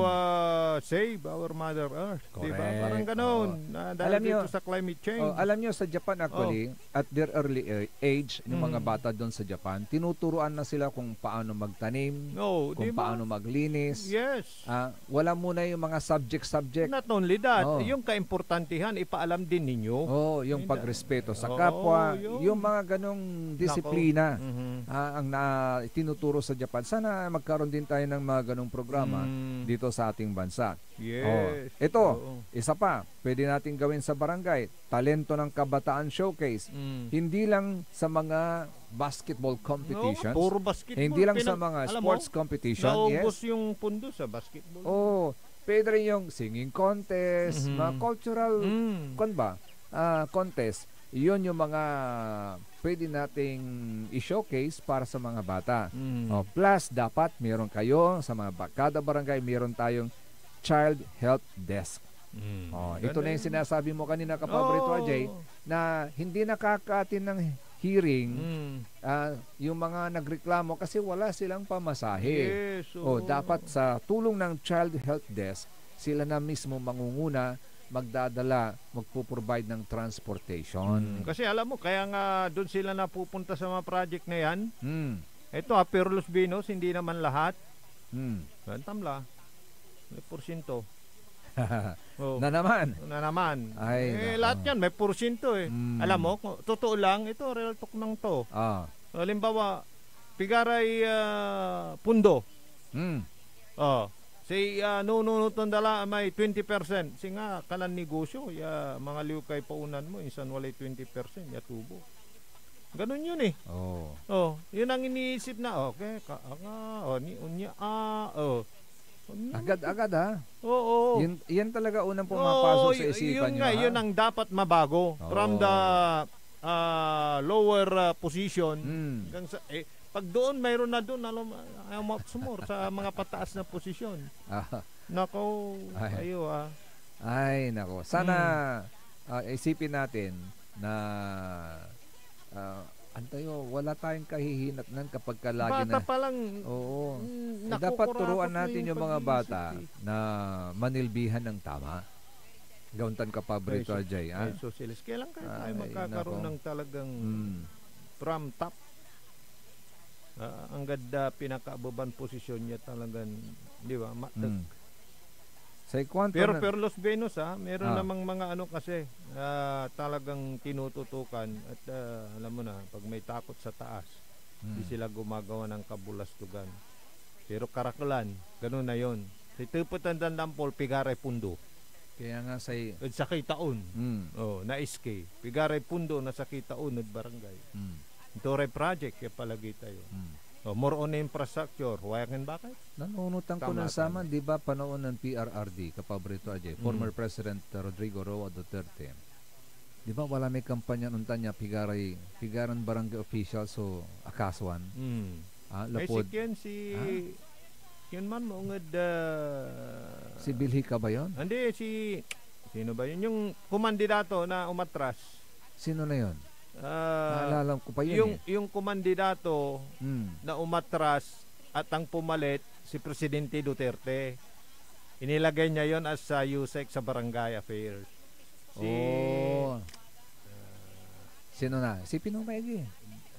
save our Mother Earth. Diba? Parang ganoon. Dahil dito sa climate change. Alam nyo, sa Japan actually, at their early age, yung mga bata doon sa Japan, tinuturuan na sila kung paano magtanim, kung paano maglinis. Yes. Wala muna yung mga subject. Not only that, yung kaimportantihan, ipaalam din ninyo. Yung pagrespeto sa kapwa, yung mga ganong disiplina ang tinuturo sa Japan. Sana magkaroon din tayo ng mga ganong programa dito sa ating bansa. Yes. Ito, isa pa, pwede natin gawin sa barangay, Talento ng Kabataan Showcase. Hindi lang sa mga basketball competitions. Puro basketball. Hindi lang sa mga sports competition. Naubos yung pundo sa basketball. Pwede rin yung singing contest, mga cultural contest. Iyon yung mga pwede nating i-showcase para sa mga bata. Plus, dapat meron kayo sa mga kada barangay, meron tayong Child Health Desk. Ito na yung sinasabi mo kanina, Kapaborito Ajay, na hindi nakakaatin ng hearing yung mga nagreklamo kasi wala silang pamasahe. Yes, dapat sa tulong ng Child Health Desk, sila na mismo mangunguna, magdadala, magpo-provide ng transportation. Kasi alam mo, kaya nga doon sila napupunta sa mga project na yan. Ito, Perlos Venus, hindi naman lahat. Hmm. Tamla. May porsyento. Na naman. Na naman. Ay, lahat yan, may porsyento eh. Alam mo, totoo lang, ito, real talk lang to. Halimbawa, Pigaray Pundo. Si nununutong dala may 20%. Si nga, kanan negosyo, mga liukay paunan mo, insan walay 20%, tubo. Ganun yun eh. Yun ang iniisip na, okay, agad ha? Oo. Yan talaga unang pumapasok sa isipan nyo. Yun ang dapat mabago. From the lower position. Hanggang sa, pag doon, mayroon na doon, sumor sa mga pataas na posisyon. Nako, Ay, nako. Sana isipin natin na antayo, wala tayong kahihinatnan kapag lagi bata pa lang. Oo. Dapat turuan natin yung mga bata na manilbihan ng tama. Gauntan ka pa, Brito Ajay. Socialist. Kailan tayo magkakaroon ng talagang from top? Ang ganda pinakababan posisyon niya talagang, di ba? Pero Los Venus meron namang mga kasi talagang tinututukan at alam mo na, pag may takot sa taas, hindi sila gumagawa ng kabulastugan. Pero Karakulan, gano'n na yon. Si Tuputan Dandampol, Pigaray Pundo. Kaya nga sa Kitaon. Na SK. Pigaray Pundo na sa Kitaon at barangay. Tore project kaya palagi tayo. More on infrastructure. Wayakin bakit? Nanunutan ko ng sama, di ba panoon ng PRRD, Kapabrito Ajay, former President Rodrigo Roa Duterte. Di ba wala may kampanya nuntan niya Pigaran Barangay Official so Akaswan. Lapod. Yan yun man mo si Bilhi ka ba yun? Hindi, sino ba yun? Yung kumandidato na umatras. Sino na yun? Naalala ko pa yun yung kumandidato na umatras at ang pumalit si Presidente Duterte. Inilagay niya yon as USEC sa Barangay Affairs. Sino na? Si Pinong Maigi.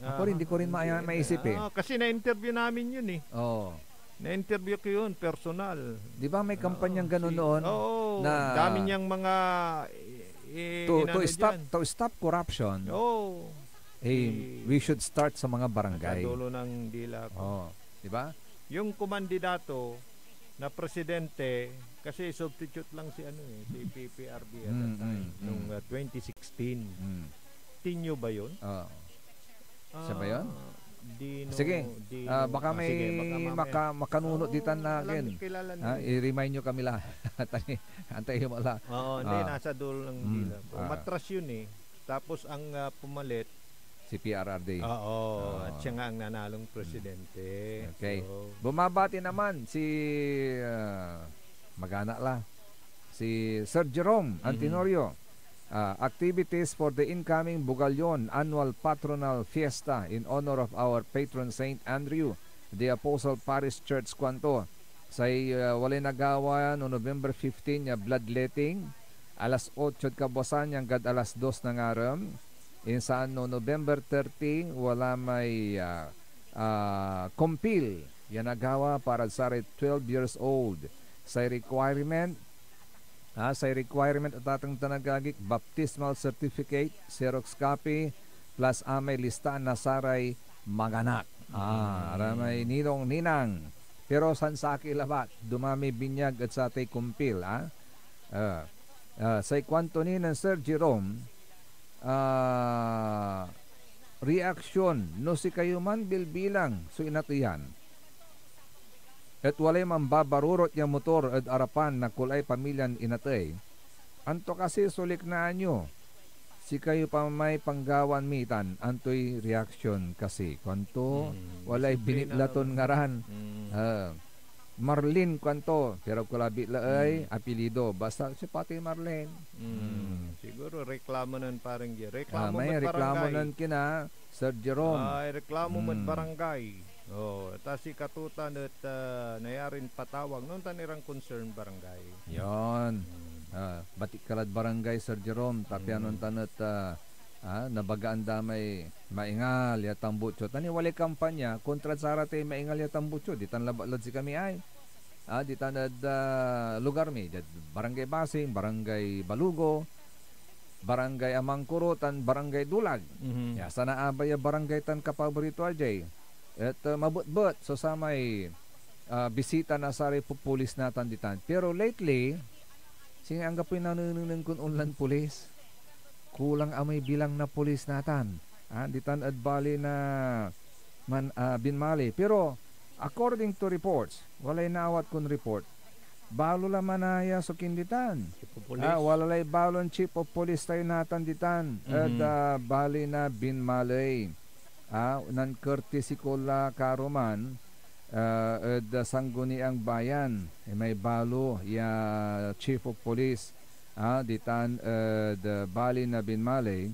Ako rin, hindi ko rin maisip kasi na-interview namin yun eh. Na-interview ko yun, personal. Di ba may kampanyang gano'n noon? Na dami niyang mga to stop corruption. We should start sa mga barangay. Dulo ng dila ko. Di ba? Yung kumandidato na presidente, kasi substitute lang si si PPRB at that time nung 2016. Tinyo ba yun? Siya ba yun? Sige, baka may makanunot dito na akin. I-remind nyo kami lang. Antayin mo lang. Hindi, nasa dulo ng dila. Umatras yun eh. Tapos ang pumalit si PRRD. At siya nga ang nanalong presidente. Okay. Bumabati naman si mag-anak lang. Si Sir Jerome Antinorio. Activities for the incoming Bugalyon Annual Patronal Fiesta in honor of our patron Saint Andrew, the Apostle Parish Church Kwanto. Walay nagawa no November 15 bloodletting alas 8 kabosan yang gad alas 2 ng aram. Insan no November 30 wala may compil yan nagawa para sa 12 years old. Sa requirement at atang tanagagik baptismal certificate, Xerox copy plus amay listaan na saray maganak. Aramay ninong ninang. Pero san sa labat dumami binyag at sa tay kumpil. Sa kwanto ni ng Sir Jerome reaction no si kayo man bilbilang so inatiyan. At walay mambabarurot yung motor at arapan na kulay pamilyan inatay. Anto kasi sulik na anyo. Si kayo pa may panggawan mitan. Anto'y reaction kasi. Kanto, walay binitlaton ngaran. Marlene kanto. Pero kulabi laay, apelido. Basta si pati Marlene. Siguro reklamo nun parang may reklamo nun kina Sir Jerome. Reklamo man barangay. Si katutan at nayarin patawag noon tanirang concern barangay. Yon. Batik kalad barangay Sir Jerome tapyanon tanat nabagaan damay maingal yatang butso. Tani wali kampanya kontra sarate maingal yatang butso. Di tan labalad si kami ay. Di tan lugar mi. Barangay Basing, Barangay Balugo, Barangay Amangkuro, tan Barangay Dulag. Ya, sana abay barangay tan kapaborito ajay. At mabut-but so samay bisita na sari pupulis natan ditan. Pero lately, singa po nanununang kun unlan pulis. Kulang amay bilang na pulis natan. Ditan at bali na binmali. Pero according to reports, walay naawat kun report, balo la manaya so kinditan. Walay balon chief of police tayo natan ditan. At bali na binmali. Nan courtesy ko la karuman. Sangguni ang bayan. May balo ya chief of police. Ditan the bali na binmalay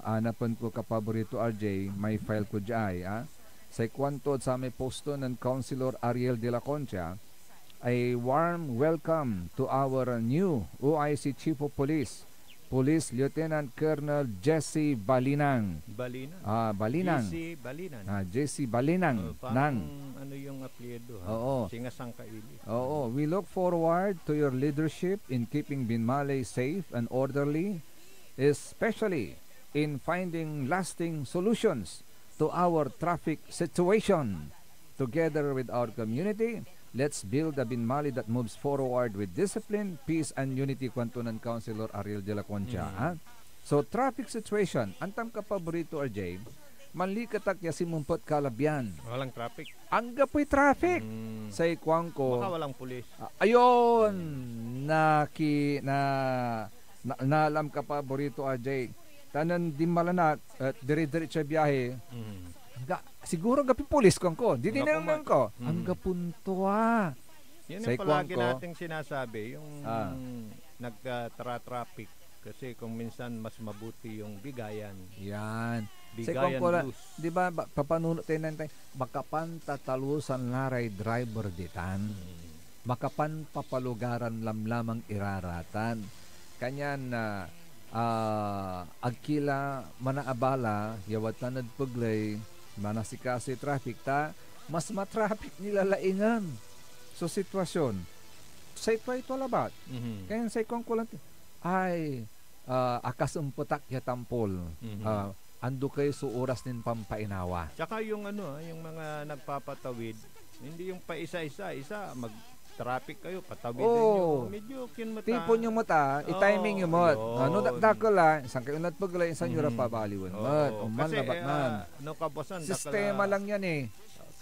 anapan ko kapaborito RJ may file ko dyan sa kwantod sa may posto ng Councilor Ariel de la Concha. A warm welcome to our new OIC Chief of Police, Police Lieutenant Colonel Jesse Balinang. Balinang. Jesse Balinang. Jesse Balinang. Ano yung apelyido? Oo. Singasang kaili. Oo. We look forward to your leadership in keeping Binmalay safe and orderly, especially in finding lasting solutions to our traffic situation. Together with our community, let's build a Binmalay that moves forward with discipline, peace, and unity. Kwanto ng Councilor Ariel de la Concha. So, traffic situation. Antam ka paborito, RJ, manlikatak ya simumpot kalabyan. Walang traffic. Ang gapoy traffic. Sa ikwang ko. Baka walang pulis. Ayun! Naalam ka paborito, RJ. Tanan di malanat at dire-diretso biyahe. Siguro gapi pulis ko. Di naman ko. Ang gapunto Yan ang palagi nating sinasabi. Yung nagtra-traffic. Kasi kung minsan mas mabuti yung bigayan. Yan. Bigayan blues. Di ba, papanunod tayo natin, bakapan tatalusan laray driver ditan. Bakapan papalugaran lamlamang iraratan. Kanyan na agkila manaabala, yawatan at paglay, manasikasi traffic ta, mas matraffic nila laingan. So, sitwasyon. Sa ito labat. Kaya sa ikong kulang, akas umputak yatampol. Ando kayo sa oras nin pampainawa. Tsaka yung yung mga nagpapatawid, hindi yung pa isa-isa, mag-traffic kayo, patawid nyo. Medyo kinmata. Tipon yung mata, i-timing yung mot. Ano dakdakala, isang kayo natpagla, isang yura pabaliwan. Uman labat man. Sistema lang yan eh.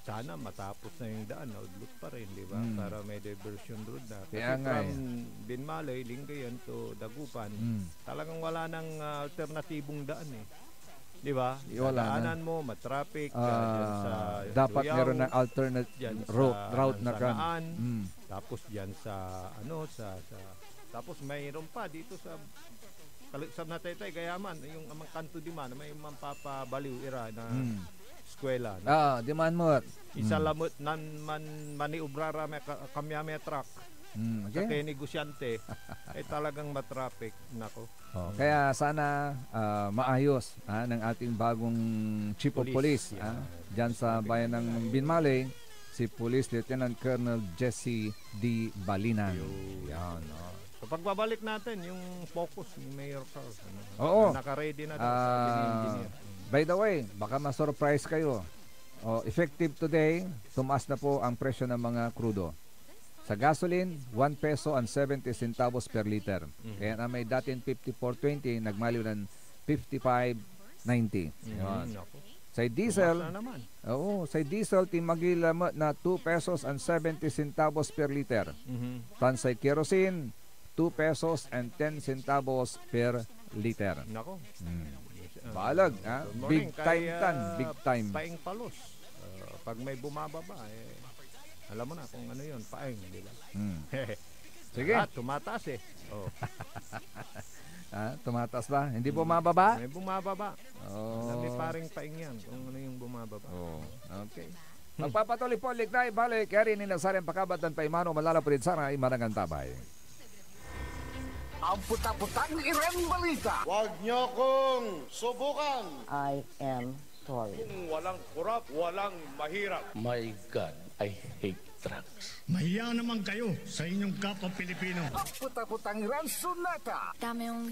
Sana matapos na yung daan, outlook pa rin, di ba? Para may diversion road na. Kasi from Binmalay, Lingayen to Dagupan, talagang wala nang alternatibong daan eh. Di ba? Daanan mo, matraffic, dyan sa dapat Duyaw, meron ng alternate route na kan. Tapos dyan sa tapos mayroon pa dito sa Nataytay, Gayaman, yung amang kanto di man, may mampapabaliw ira na eskwela. Di man mo. Isa lamot nan maniubrara kamyame truck. Sa kay negosyante ay talagang matraffic nako. Kaya sana maayos ng ating bagong Chief of Police diyan sa bayan ng Binmalay, si Police Lieutenant Colonel Jesse D. Balinang. Yan. So pagbabalik natin yung focus ni Mayor Charles. Naka-ready na daw sa engineer. By the way, baka ma-surprise kayo. Effective today, tumaas na po ang presyo ng mga krudo. Sa gasoline, 1 peso and 70 centavos per liter. Kaya na may dating 54.20, nagmaliw ng 55.90. Sa diesel, sa diesel timagila na 2 pesos and 70 centavos per liter. Tansay kerosene, 2 pesos and 10 centavos per liter. Nako. Balag, big time tan, big time. Paing palos. Pag may bumababa, alam mo na kung ano yun, paing, di ba? Sige. Tumataas eh. Tumataas ba? Hindi bumababa? May bumababa. May paring paing yan kung ano yung bumababa. Okay. Magpapatuloy po, Lignay, balik, kaya rin inasarang pakabat ng paimano, malalapurin sana ay manangang tabay. ang puta-putang Iren Balita. Huwag niyo kong subukan. I am sorry. Kung walang kurap, walang mahirap. My God, I hate drugs. Mahiya naman kayo sa inyong kapwa Pilipino. Ang puta-putang Iren Sunata. Dami yung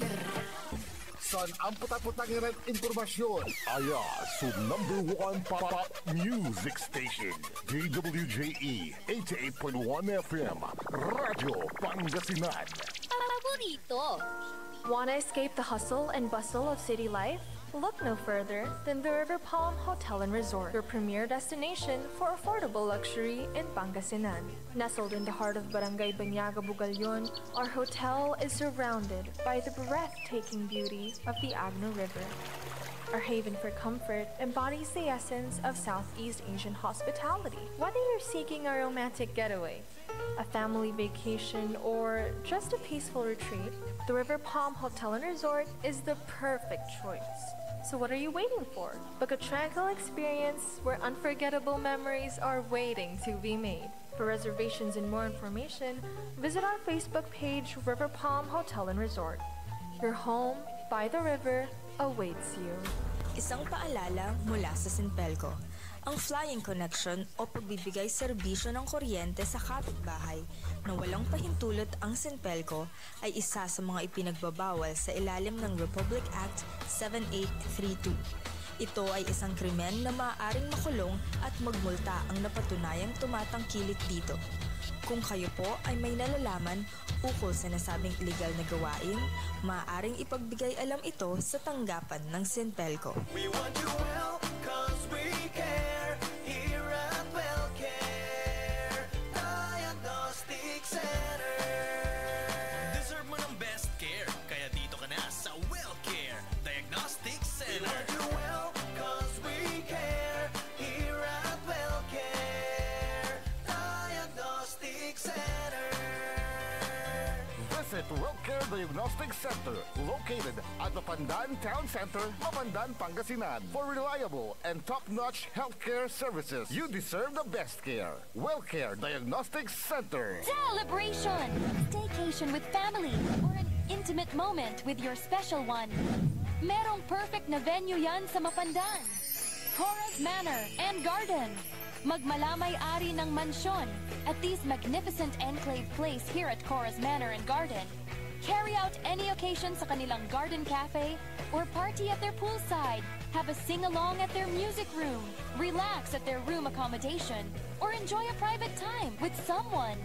Son ang puta-putang Iren Impormasyon. Aya sa #1 pop music station, DWJE 88.1 FM, Radyo Pangasinan. Paborito. Want to escape the hustle and bustle of city life? Look no further than the River Palm Hotel and Resort, your premier destination for affordable luxury in Pangasinan. Nestled in the heart of Barangay Banyaga, Bugalyon, our hotel is surrounded by the breathtaking beauty of the Agno River. Our haven for comfort embodies the essence of Southeast Asian hospitality. Whether you're seeking a romantic getaway, a family vacation, or just a peaceful retreat, the River Palm Hotel and Resort is the perfect choice. So what are you waiting for? Book a tranquil experience where unforgettable memories are waiting to be made. For reservations and more information, visit our Facebook page, River Palm Hotel and Resort. Your home by the river awaits you. Isang paalala mula sa Sinpelco. Ang flying connection o pagbibigay serbisyo ng kuryente sa kapitbahay na walang pahintulot ang Sinpelco ay isa sa mga ipinagbabawal sa ilalim ng Republic Act 7832. Ito ay isang krimen na maaaring makulong at magmulta ang napatunayang tumatangkilik dito. Kung kayo po ay may nalalaman ukol sa nasabing illegal na gawain, maaaring ipagbigay alam ito sa tanggapan ng Sinpelco. We want you well, cause we care. Here at WellCare Diagnostic Center. Deserve mo ng best care, kaya dito ka na sa WellCare Diagnostic Center. We want you well, cause we care. Here at WellCare Diagnostic Center. Visit WellCare Diagnostic Center, located at Mapandan Town Center, Mapandan, Pangasinan. For reliable and top-notch healthcare services, you deserve the best care. WellCare Diagnostic Center. Celebration! Staycation with family or an intimate moment with your special one. Merong perfect na venue yan sa Mapandan. Cora's Manor and Garden. Magmalamay-ari ng mansyon at this magnificent enclave place here at Cora's Manor and Garden. Carry out any occasion sa kanilang garden cafe or party at their poolside. Have a sing-along at their music room. Relax at their room accommodation or enjoy a private time with someone.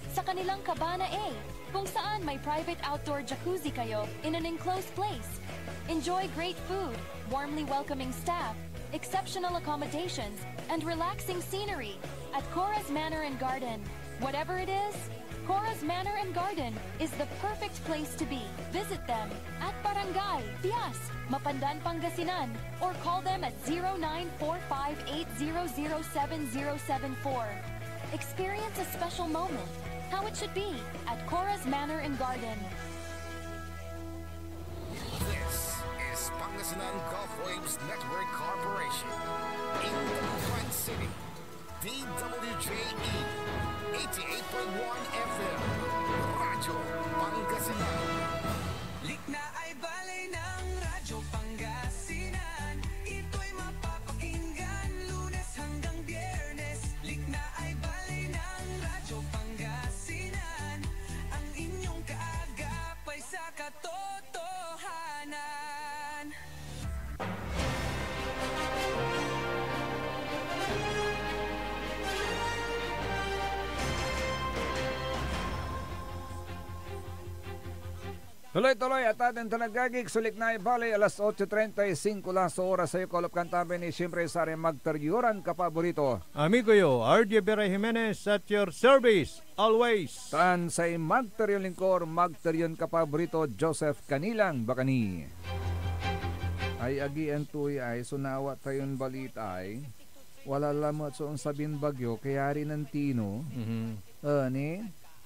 Sa kanilang Cabana A, kung saan may private outdoor jacuzzi kayo in an enclosed place. Enjoy great food, warmly welcoming staff, exceptional accommodations, and relaxing scenery at Cora's Manor and Garden. Whatever it is, Cora's Manor and Garden is the perfect place to be. Visit them at Barangay Pias, Mapandan, Pangasinan, or call them at 0945-800-7074. Experience a special moment, how it should be at Cora's Manor and Garden. This is Pangasinan Gulf Waves Network Corporation. In the Quad City, DWJE 88.1 FM, Radyo Pangasinan. Likna ay balay ng Radyo Pangasinan. Ito'y mapapakinggan Lunes hanggang Biyernes. Likna ay balay ng Radyo Pangasinan. Ang inyong kaagapay sa katotohanan. Tuloy-tuloy at ating tanagagig sulik na ibali alas 8:35 lang sa oras sa iyo kolop kantabi ni siyempre sa rin magtaryuran kapaborito. Amigo yo, RJ Vera Jimenez at your service always. Tan sa magtaryon lingkor magtaryon kapaborito Joseph Kanilang Bakani. Ay agian tuy ay sunawa tayon balita ay wala lamot so sabin bagyo kaya rin ng tino. Ni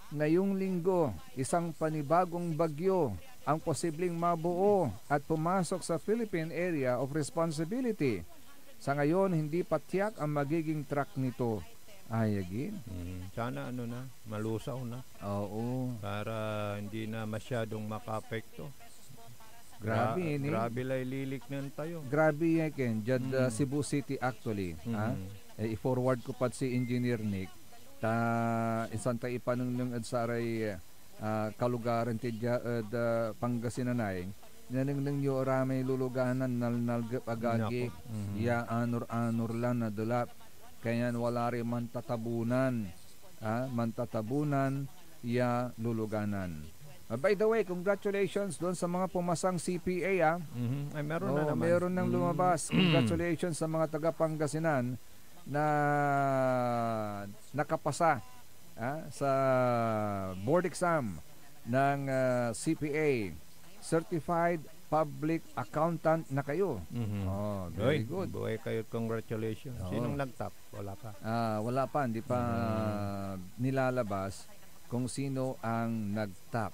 ngayong linggo, isang panibagong bagyo ang posibleng mabuo at pumasok sa Philippine Area of Responsibility. Sa ngayon, hindi pa tiyak ang magiging track nito. Ay, again. Sana ano na, malusaw na. Oo. Para hindi na masyadong makapekto. Grabe ni. Grabe lay lilik nan tayo. Grabe yan ken jud Cebu City actually, i-forward ko pa si Engineer Nick ta isang ta ipanunong at saray kalugaran ti Pangasinanay nanang yo ramay luluganan nalnalgap agagi ya anor lang na dulap kaya wala rin mantatabunan ya luluganan. By the way, congratulations doon sa mga pumasang CPA. Ay, meron na naman. Meron nang lumabas. Congratulations sa mga taga Pangasinan na nakapasa sa board exam ng CPA. Certified Public Accountant na kayo. Very good. Buhay kayo, congratulations. Sinong nag-top? Wala pa. Wala pa, hindi pa nilalabas kung sino ang nag-top.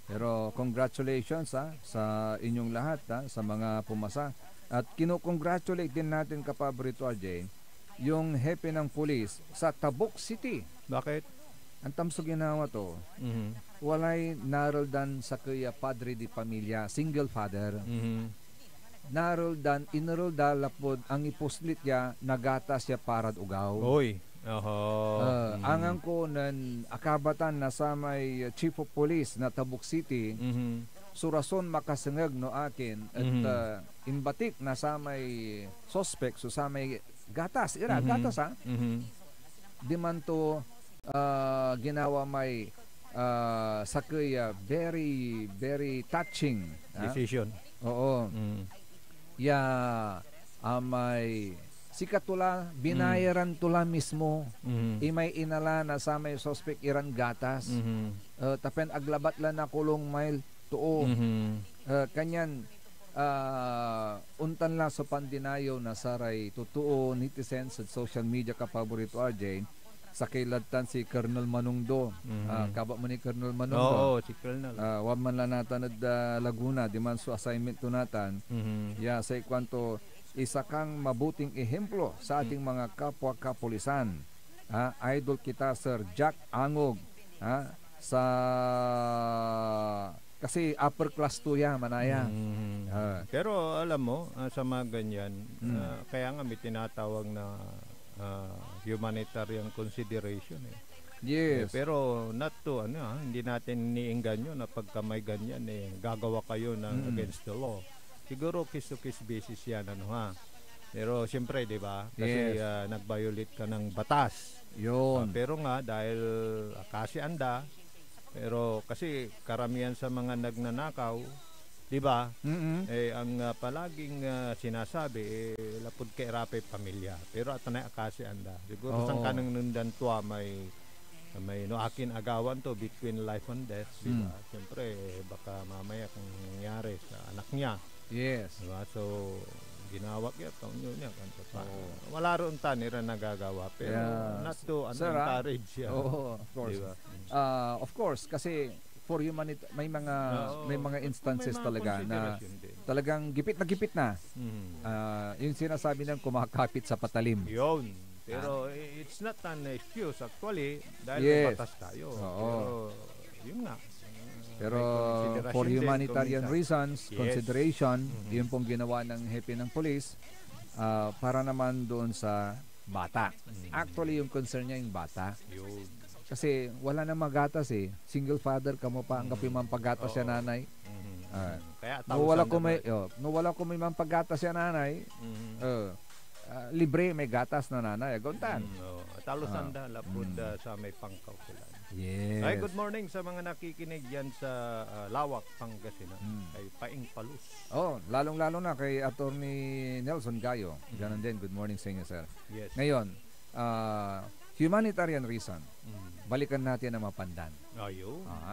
Pero congratulations sa inyong lahat sa mga pumasa. At kino-congratulate din natin kapaborito RJ yung hepe ng pulis sa Tabuk City. Bakit? Ang tamso ginawa to. Walay naroldan sa kuya padre di pamilya, single father. Naroldan, inarolda lapod ang ipuslit niya, nagatas siya parad ugaw. Oy. Angang ko nan akabatan na sa may Chief of Police na Tabuk City, surason makasengag no akin at imbatik na sa may suspect so sa may gatas gatas di man to ginawa may sakay very touching decision. May sikat tula, binayaran tula mismo. Imay inala na sa may suspect iran gatas. Tapen aglabat lang na kulong mile tuo. Kanyan untan lang sa pandinayo na saray totoo netizens sa social media kapaborito RJ sa kiladtan si Colonel Manungdo. Kaba mo ni Colonel Manungdo. Si Colonel. Wag man lang natanad Laguna, di man so assignment to natan. Sa ikwanto isa kang mabuting ehemplo sa ating mga kapwa kapulisan. Idol kita Sir Jack Angog sa kasi upper class 2 ya manaya. Pero alam mo sa mga ganyan kaya nga may tinatawag na humanitarian consideration Yes. Pero not to hindi natin iniingganyo na pagka may ganyan gagawa kayo ng against the law. Siguro case-to-case basis yan Pero siyempre, 'di ba? Kasi nag-violate ka ng batas. 'Yon. Pero nga dahil kasi anda pero kasi karamihan sa mga nagnanakaw, 'di ba? Ang palaging sinasabi lapud kay rape pamilya. Pero ato na kasi anda. Siguro sang kanang nundan tuwa may no akin agawan to between life and death, 'di ba? Siyempre baka mamaya kung nangyari sa anak niya. Yes. Diba? So, ginawak yan. Niya, wala rin tanira nagagawa. Pero not to encourage yan. Of course. Diba? Of course, kasi for humanity, may mga instances talaga na talagang gipit na. Yung sinasabi ng kumakapit sa patalim. Yun. Pero it's not an excuse actually dahil may batas tayo. Pero yun nga. Pero for humanitarian reasons, consideration, yun pong ginawa ng hepe ng police para naman doon sa bata. Actually, yung concern niya yung bata. Kasi wala na magatas Single father ka mo pa, ang kapi mampagatas siya nanay. Kaya wala ko may mampagatas siya nanay, libre may gatas na nanay. Aguntan. Talusan lapod sa may pangkaukulan. Yes. Ay, good morning sa mga nakikinig yan sa Lawak, Pangasinan. Kay Paing Palus. Lalong-lalo na kay Attorney Nelson Gayo. Ganun din, good morning sa inyo, sir. Yes. Ngayon, humanitarian reason. Balikan natin ang Mapandan.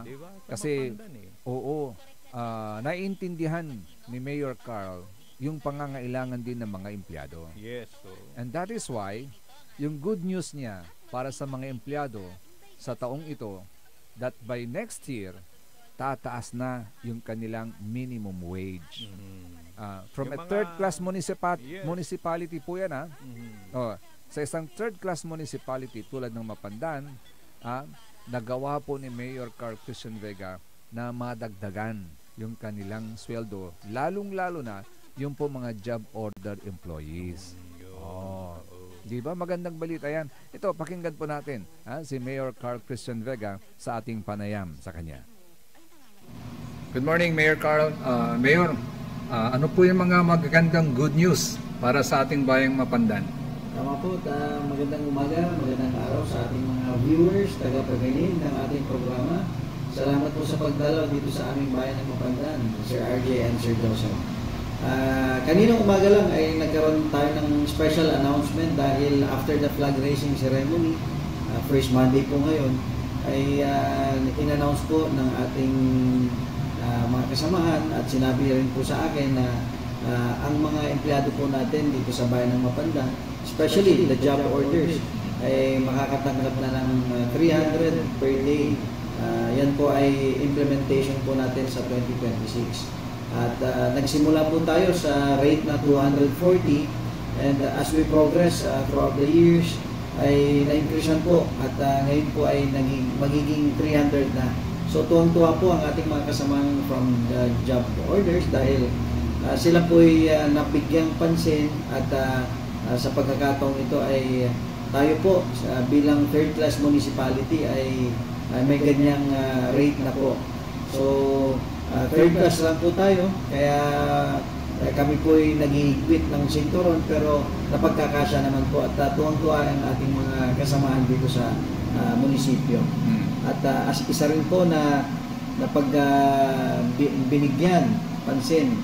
Diba? Kasi, naiintindihan ni Mayor Carl yung pangangailangan din ng mga empleyado. Yes. And that is why, yung good news niya para sa mga empleyado sa taong ito, that by next year, tataas na yung kanilang minimum wage. From a third-class municipality po yan sa isang third-class municipality tulad ng Mapandan, nagawa po ni Mayor Carl Christian Vega na madagdagan yung kanilang sweldo, lalong-lalo na yung po mga job order employees. Di ba? Magandang balita yan. Ito, pakinggan po natin si Mayor Carl Christian Vega sa ating panayam sa kanya. Good morning, Mayor Carl. Mayor, ano po yung mga magagandang good news para sa ating bayang Mapandan? Tama po, magandang umaga, magandang araw sa ating mga viewers, tagapagaling ng ating programa. Salamat po sa pagdalaw dito sa aming bayan ng Mapandan, Sir RJ and Sir Joseph. Kaninang umaga lang ay nagkaroon tayo ng special announcement dahil after the flag raising ceremony, first Monday po ngayon, ay in-announce po ng ating mga kasamahan at sinabi rin po sa akin na ang mga empleyado po natin dito sa bayan ng Mapandan, especially the job orders, ay makakatanggap na ng 300 per day. Yan po ay implementation po natin sa 2026. At nagsimula po tayo sa rate na 240 and as we progress throughout the years ay na-increasean po at ngayon po ay magiging 300 na. So tuwang-tuwa po ang ating mga kasamang from the job orders dahil sila po ay nabigyang pansin at sa pagkakataong ito ay tayo po bilang third class municipality ay may ganyang rate na po. So third class lang po tayo, kaya kami po ay nag-iigpit ng sinturon pero napagkakasya naman po at tuwang-tuwa ang ating mga kasamahan dito sa munisipyo. At as isa rin po na binigyan pansin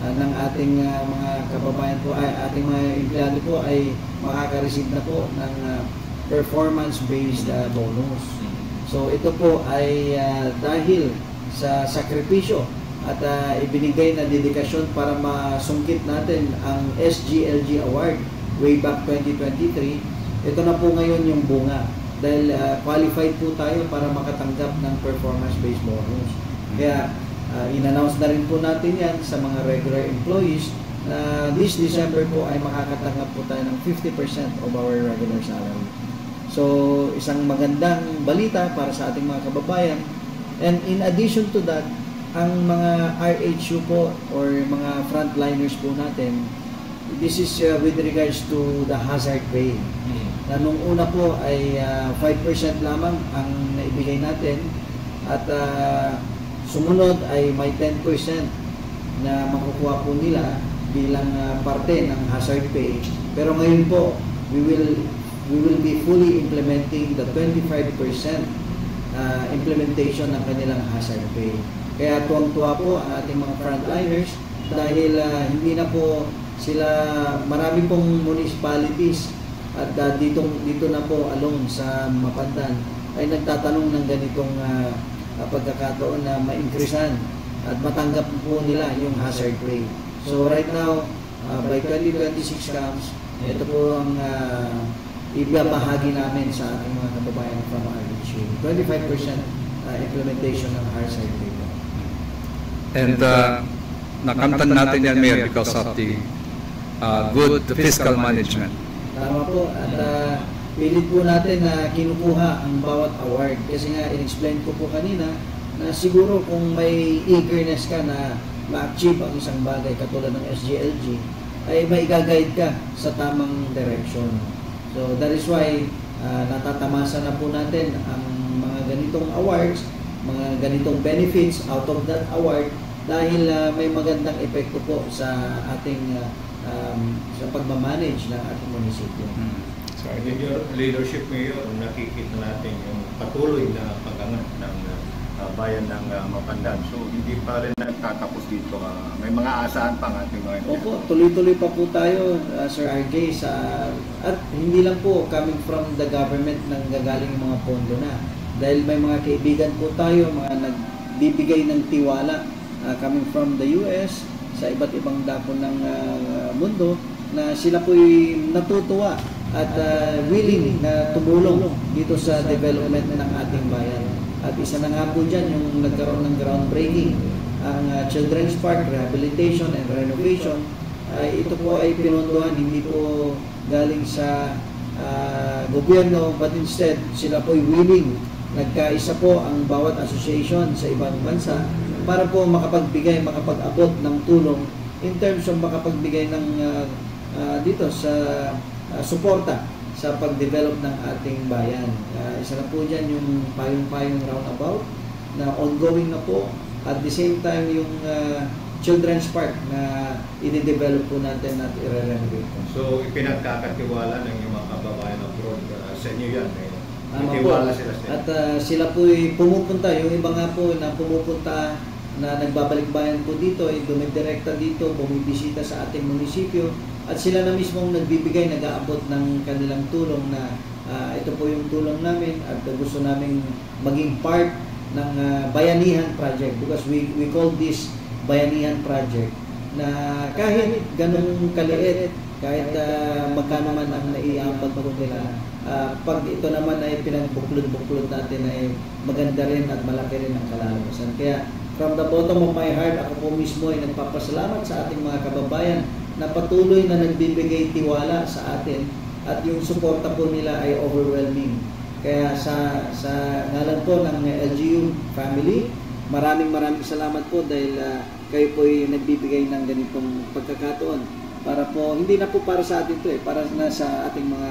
ng ating mga kababayan po, ating mga empleyado po ay makaka-receive na po ng performance-based bonus. So ito po ay dahil sa sakripisyo at ibinigay na dedikasyon para masungkit natin ang SGLG Award way back 2023. Ito na po ngayon yung bunga dahil qualified po tayo para makatanggap ng performance-based bonus. Kaya in-announce na rin po natin yan sa mga regular employees na this December po ay makakatanggap po tayo ng 50% of our regular salary. So isang magandang balita para sa ating mga kababayan. And in addition to that, ang mga RHU po or mga frontliners po natin, this is with regards to the hazard pay. Na nung una po ay 5% lamang ang naibigay natin at sumunod ay may 10% na makukuha po nila bilang parte ng hazard pay. Pero ngayon po, we will be fully implementing the 25% implementation ng kanilang hazard pay. Kaya tuwang-tuwa po ang ating mga frontliners dahil hindi na po sila, marami pong municipalities at dito na po alone sa Mapandan ay nagtatanong ng ganitong pagkakataon na ma-increasean at matanggap po nila yung hazard pay. So right now, by 2026 comes, ito po ang ibabahagi namin sa ating mga kababayan from RHU. 25% implementation ng hazard pay. And nakamtan natin yan, Mayor, because of the good fiscal management. Tama po. At pilit po natin na kinukuha ang bawat award. Kasi nga, in-explain ko po kanina na siguro kung may eagerness ka na ma-achieve ang isang bagay katulad ng SGLG, ay maiga-guide ka sa tamang direction. So that is why natatamasa na po natin ang mga ganitong awards, mga ganitong benefits out of that award dahil may magandang epekto po sa ating sa pagmamanage ng ating munisipyo. So in your leadership, Mayor, nakikita natin yung patuloy na pag-angat ng bayan ng Mapandan. So hindi pa rin nagtatapos dito. May mga asahan pa ang ating mga empleyado. Opo, tuloy-tuloy pa po tayo, Sir RJ, at hindi lang po coming from the government nang gagaling mga pondo na. Dahil may mga kaibigan po tayo, mga nagbibigay ng tiwala coming from the US, sa iba't ibang dako ng mundo, na sila po'y natutuwa at willing na tumulong dito sa development ng ating bayan. At isa na nga po dyan yung nagkaroon ng groundbreaking, ang Children's Park Rehabilitation and Renovation. Ito po ay pinondohan, hindi po galing sa gobyerno, but instead sila po'y willing, nagkaisa po ang bawat association sa ibang bansa para po makapag-abot ng tulong in terms of makapagbigay ng dito sa suporta sa pag-develop ng ating bayan. Isa na po dyan yung payong-payong roundabout na ongoing na po. At the same time, yung children's park na i-develop po natin at i-renovate po. So, ipinagkakatiwala ng yung mga kababayan abroad sa inyo yan. Sila at sila po pumupunta. Yung iba nga po na pumupunta na nagbabalik-bayan po dito, ay dumidirekta dito, bumibisita sa ating munisipyo. At sila na mismong nagbibigay, nag-aabot ng kanilang tulong na ito po yung tulong namin at gusto namin maging part ng Bayanihan Project because we call this Bayanihan Project na kahit ganun kaliit, kahit magkano man ang naiabot po nila, pag ito naman ay pinagbuklod-buklod natin ay maganda rin at malaki rin ang kalalabasan. Kaya from the bottom of my heart, ako po mismo ay nagpapasalamat sa ating mga kababayan na patuloy na nagbibigay tiwala sa atin at yung suporta po nila ay overwhelming. Kaya sa ngalan po ng LGU family, maraming salamat po dahil kayo po ay nagbibigay ng ganitong pagkakataon para po, hindi na po para sa atin ito para na sa ating mga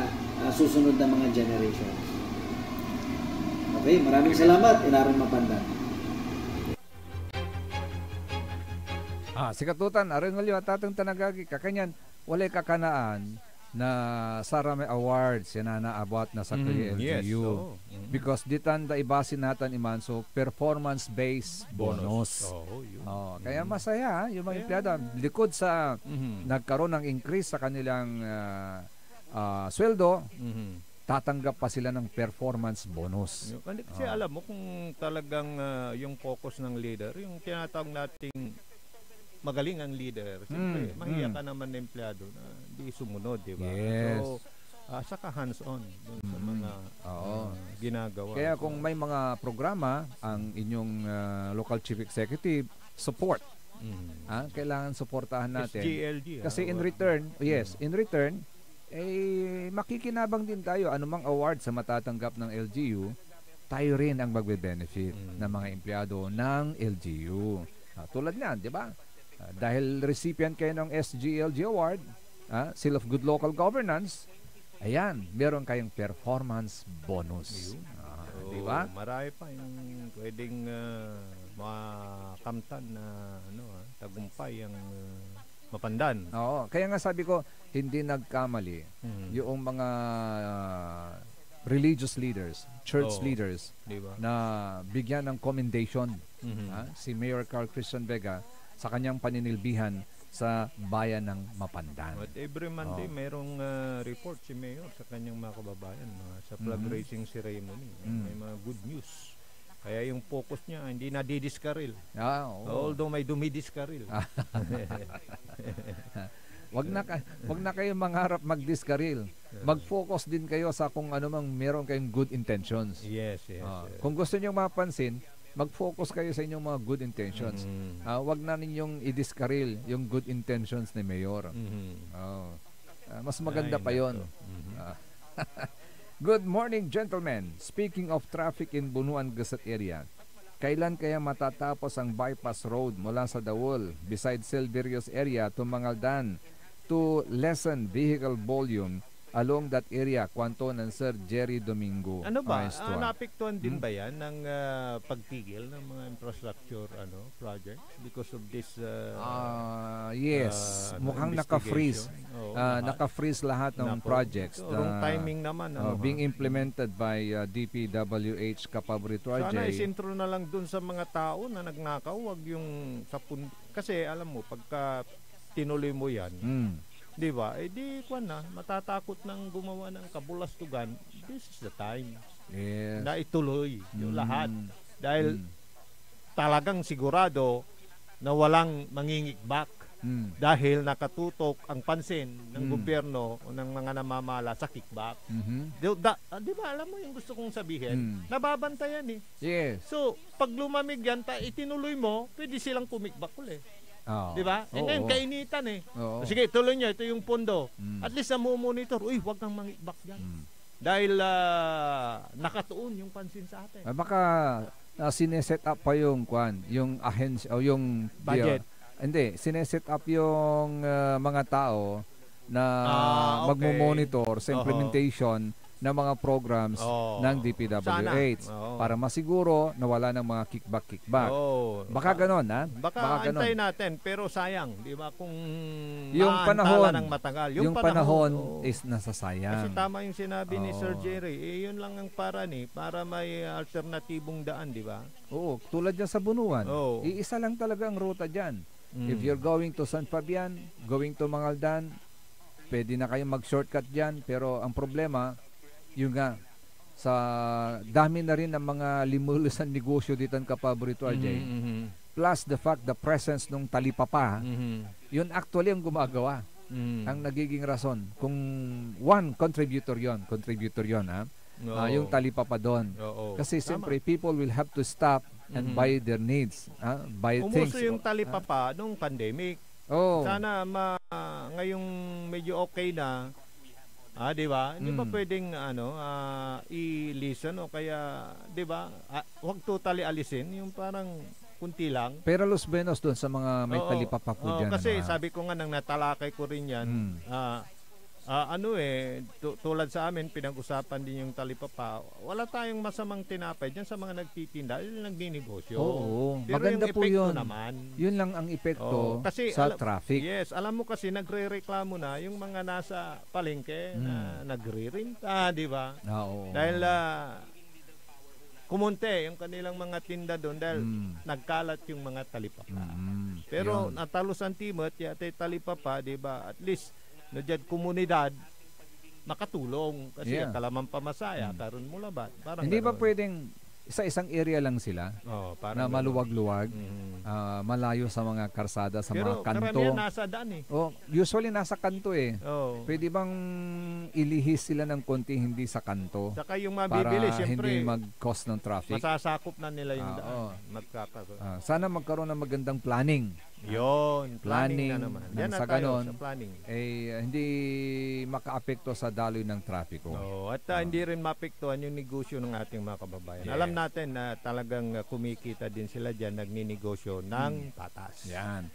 susunod na mga generations. Okay, maraming salamat. Inarong Mapandan. Si Katutan, aron nga liwa tatang tanagagi, kakanyan, walay kakanaan na Sarame Awards yan na naabot na sa LGU. Yes, Because ditan da ibasin natin iman so performance-based bonus. Kaya masaya yung mga empleyado likod sa nagkaroon ng increase sa kanilang sweldo, tatanggap pa sila ng performance bonus. Kasi alam mo kung talagang yung focus ng leader, yung tinatawag nating magaling ang leader. Siyempre, mahiya ka naman na empleyado na hindi sumunod, di ba? Yes. So, saka hands-on dun sa mga ginagawa. Kaya kung may mga programa, ang inyong local chief executive, support. Kailangan suportahan natin. SGLG. Kasi in return, in return, makikinabang din tayo. Anumang award sa matatanggap ng LGU, tayo rin ang magbe-benefit ng mga empleyado ng LGU. Tulad niyan, di ba? Dahil recipient kayo ng SGLG Award, Seal of Good Local Governance, ayan, meron kayong performance bonus. Di ba? Marami pa yung pwedeng makamtan na tagumpay ang Mapandan. Oo, kaya nga sabi ko, hindi nagkamali yung mga religious leaders, church leaders, diba? Na bigyan ng commendation si Mayor Carl Christian Vega sa kanyang paninilbihan sa bayan ng Mapandan. But every Monday mayroong report si Mayor sa kanyang mga kababayan sa flag raising ceremony. May mga good news. Kaya yung focus niya hindi na didiskaril. Although may dumidiskaril. Wag na kayo mangarap magdiskaril. Mag-focus din kayo sa kung ano mang meron kayong good intentions. Yes. Kung gusto niyo mapansin, mag-focus kayo sa inyong mga good intentions. Wag na ninyong i-discarril yung good intentions ni Mayor. Mas maganda pa yon. Good morning, gentlemen. Speaking of traffic in Bunuan, Gasat area, kailan kaya matatapos ang bypass road mula sa Dawol beside Silverios area to Mangaldan to lessen vehicle volume along that area? Kwanto ng Sir Jerry Domingo. Ano ba? Naapektuhan din ba yan ng pagtigil ng mga infrastructure projects because of this yes, mukhang naka-freeze. Naka-freeze lahat ng projects. Wrong timing naman. Being implemented by DPWH Capabri Project. Sana isintro na lang dun sa mga tao na nagnakaw, wag yung kasi alam mo, pagka tinuloy mo yan, di ba? Di kwan na, matatakot nang gumawa ng kabulastugan. This is the time. Yes. Na ituloy yung lahat. Dahil talagang sigurado na walang mangingikbak. Dahil nakatutok ang pansin ng gobyerno o ng mga namamala sa kickback. Di ba, alam mo yung gusto kong sabihin? Nababantayan eh. Yes. So, pag lumamig yan, itinuloy mo, pwede silang kumikbak ulit. Oo. Di ba? Oo. Ngayon, kainitan eh. Oo. Sige, tuloy nyo. Ito yung pondo. At least monitor. Uy, wag kang mangibak dyan. Dahil nakatuon yung pansin sa atin. Baka sineset up pa yung yung ahensya o yung budget. Hindi, sineset up yung mga tao na magmo-monitor sa implementation ng mga programs ng DPWH para masiguro na wala ng mga kickback. Baka ganon, ha? Baka antayin natin, pero sayang, di ba? Kung yung panahon ng matagal. Yung panahon is nasasayang. Kasi tama yung sinabi ni Sir Jerry, yun lang ang para may alternatibong daan, di ba? Oo, tulad yan sa Bunuan. Iisa lang talaga ang ruta dyan. If you're going to San Fabian, going to Mangaldan, pwede na kayong mag-shortcut dyan, pero ang problema, yung nga, sa dami na rin ng mga limulusan negosyo dito ng Kapaborito, RJ. Plus the fact, the presence ng talipapa, yun actually ang gumagawa. Ang nagiging rason. Kung one contributor yon, ha? Yung talipapa doon. Kasi siyempre, people will have to stop and buy their needs. Buy things. Umuso yung talipapa nung pandemic. Sana ngayong medyo okay na, di ba? Hindi ba pwedeng i-listen o kaya, di ba? Huwag totally alisin, yung parang kunti lang. Pero Los Benos doon sa mga may talipapa po dyan. Kasi sabi ko nga nang natalakay ko rin yan, tulad sa amin, pinag-usapan din yung talipapa. Wala tayong masamang tinapay dyan sa mga nagtitinda, yung nagninegosyo. Pero maganda yung po yun. Naman, yun lang ang epekto sa traffic. Yes, alam mo kasi nagre-reklamo na yung mga nasa palengke na nagre-renta, di ba? Dahil kumunti yung kanilang mga tinda doon dahil nagkalat yung mga talipapa. Pero natalusan timot, yate talipapa, di ba? At least no dyan komunidad makatulong kasi kalamang pamasaya karon mo labat. Hindi ba pwedeng sa isang area lang sila na maluwag-luwag, malayo sa mga karsada, sa mga kanto? Pero karamihan nasa daan eh. Usually nasa kanto eh. Pwede bang ilihis sila ng konti hindi sa kanto? Saka yung mabibili, para syempre, hindi mag-cause ng traffic. Masasakop na nila yung daan. Sana magkaroon ng magandang planning. Planning na naman. Yan sa na tayo ganon, sa planning. Hindi makaapekto sa daloy ng trapiko. At hindi rin maapektuhan yung negosyo ng ating mga kababayan. Yes. Alam natin na talagang kumikita din sila dyan, nagninegosyo ng patas. Yan.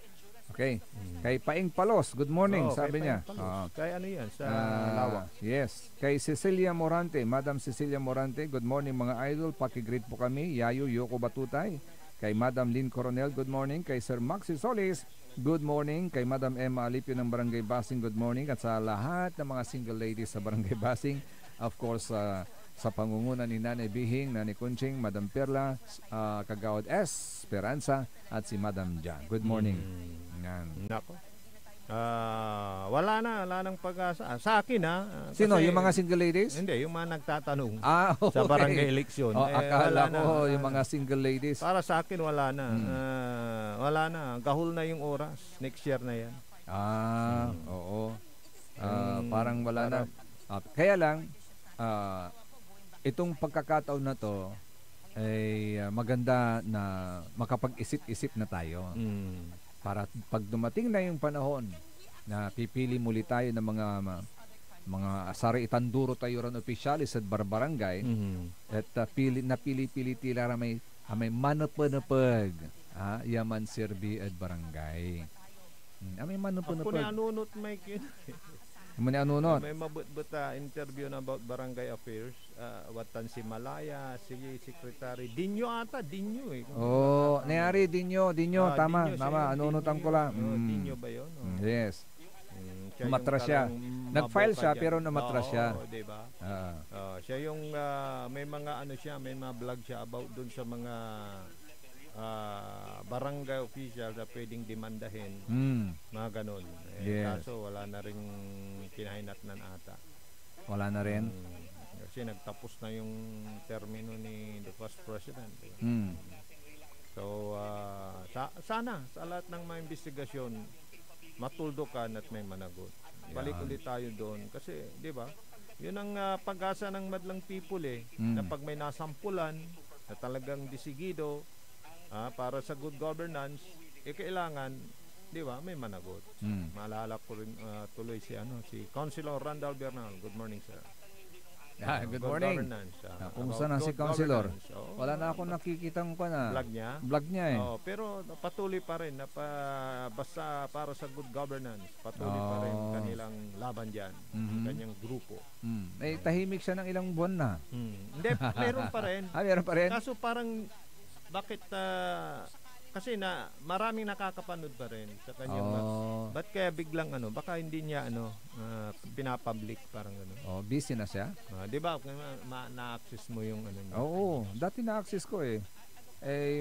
Okay. Kay Paing Palos, good morning, sabi niya. Kay ano yan? Sa Lawa. Yes. Kay Cecilia Morante, Madam Cecilia Morante, good morning mga idol. Pakigreet po kami. Yayo Yoko Batutay. Kay Madam Lynn Coronel, good morning. Kay Sir Maxi Solis, good morning. Kay Madam Emma Alipio ng Barangay Basing, good morning. At sa lahat ng mga single ladies sa Barangay Basing, of course, sa pangunguna ni Nanay Bihing, Nanay Kunching, Madam Perla, Kagawad S. Esperanza, at si Madam Jan. Good morning. Nako. Wala nang pag-asa. Sa akin Sino? Yung mga single ladies? Hindi, yung mga nagtatanong okay. sa barangay eleksyon. Akala ko yung mga single ladies. Para sa akin wala na. Wala na. Gahol na yung oras. Next year na yan. Oo. Parang wala na. Kaya lang, itong pagkakataon na to ay maganda na makapag-isip-isip na tayo. Para pag dumating na yung panahon na pipili muli tayo ng mga sari itanduro tayo ron opisyalis at barangay at napili-pili tila may manapanapag yaman serbi at barangay. May manapanapag. Ako ni anunot may anunot. May mabut-but interview na about barangay affairs. Watan si Malaya, si Secretary Dinyo ata, Dinyo eh. Nayari Dinyo, tama, anunutan ko lang. Dinyo ba yun? Yes. Umatras siya. Nag-file siya pero namatras siya. Diba? Siya yung may mga may mga vlog siya about dun sa mga barangay official na pwedeng demandahin. Mga ganun. Kaso wala na rin kinahinatnan ata. Wala na rin? Kasi nagtapos na yung termino ni the first president. So, sana sa lahat ng mga investigasyon matuldukan at may managot. Balik ulit tayo doon. Kasi, di ba, yun ang pag-asa ng madlang people na pag may nasampulan na talagang disigido para sa good governance, kailangan di ba, may managot. Maalala ko rin tuloy si Councilor Randall Bernal. Good morning, sir. Good morning. Kumusta na si Councilor? Wala na akong nakikitang vlog niya eh. Pero patuloy pa rin basta para sa good governance. Patuloy pa rin kanilang laban diyan, kanyang grupo. Eh tahimik siya ng ilang buwan na. Hindi, meron pa rin. Meron pa rin. Kaso parang bakit kasi maraming nakakapanood pa rin sa kanyang ba't kaya biglang baka hindi niya pinapublic parang busy na siya? Di ba na-access mo yung niya? Oo, dati na-access ko eh.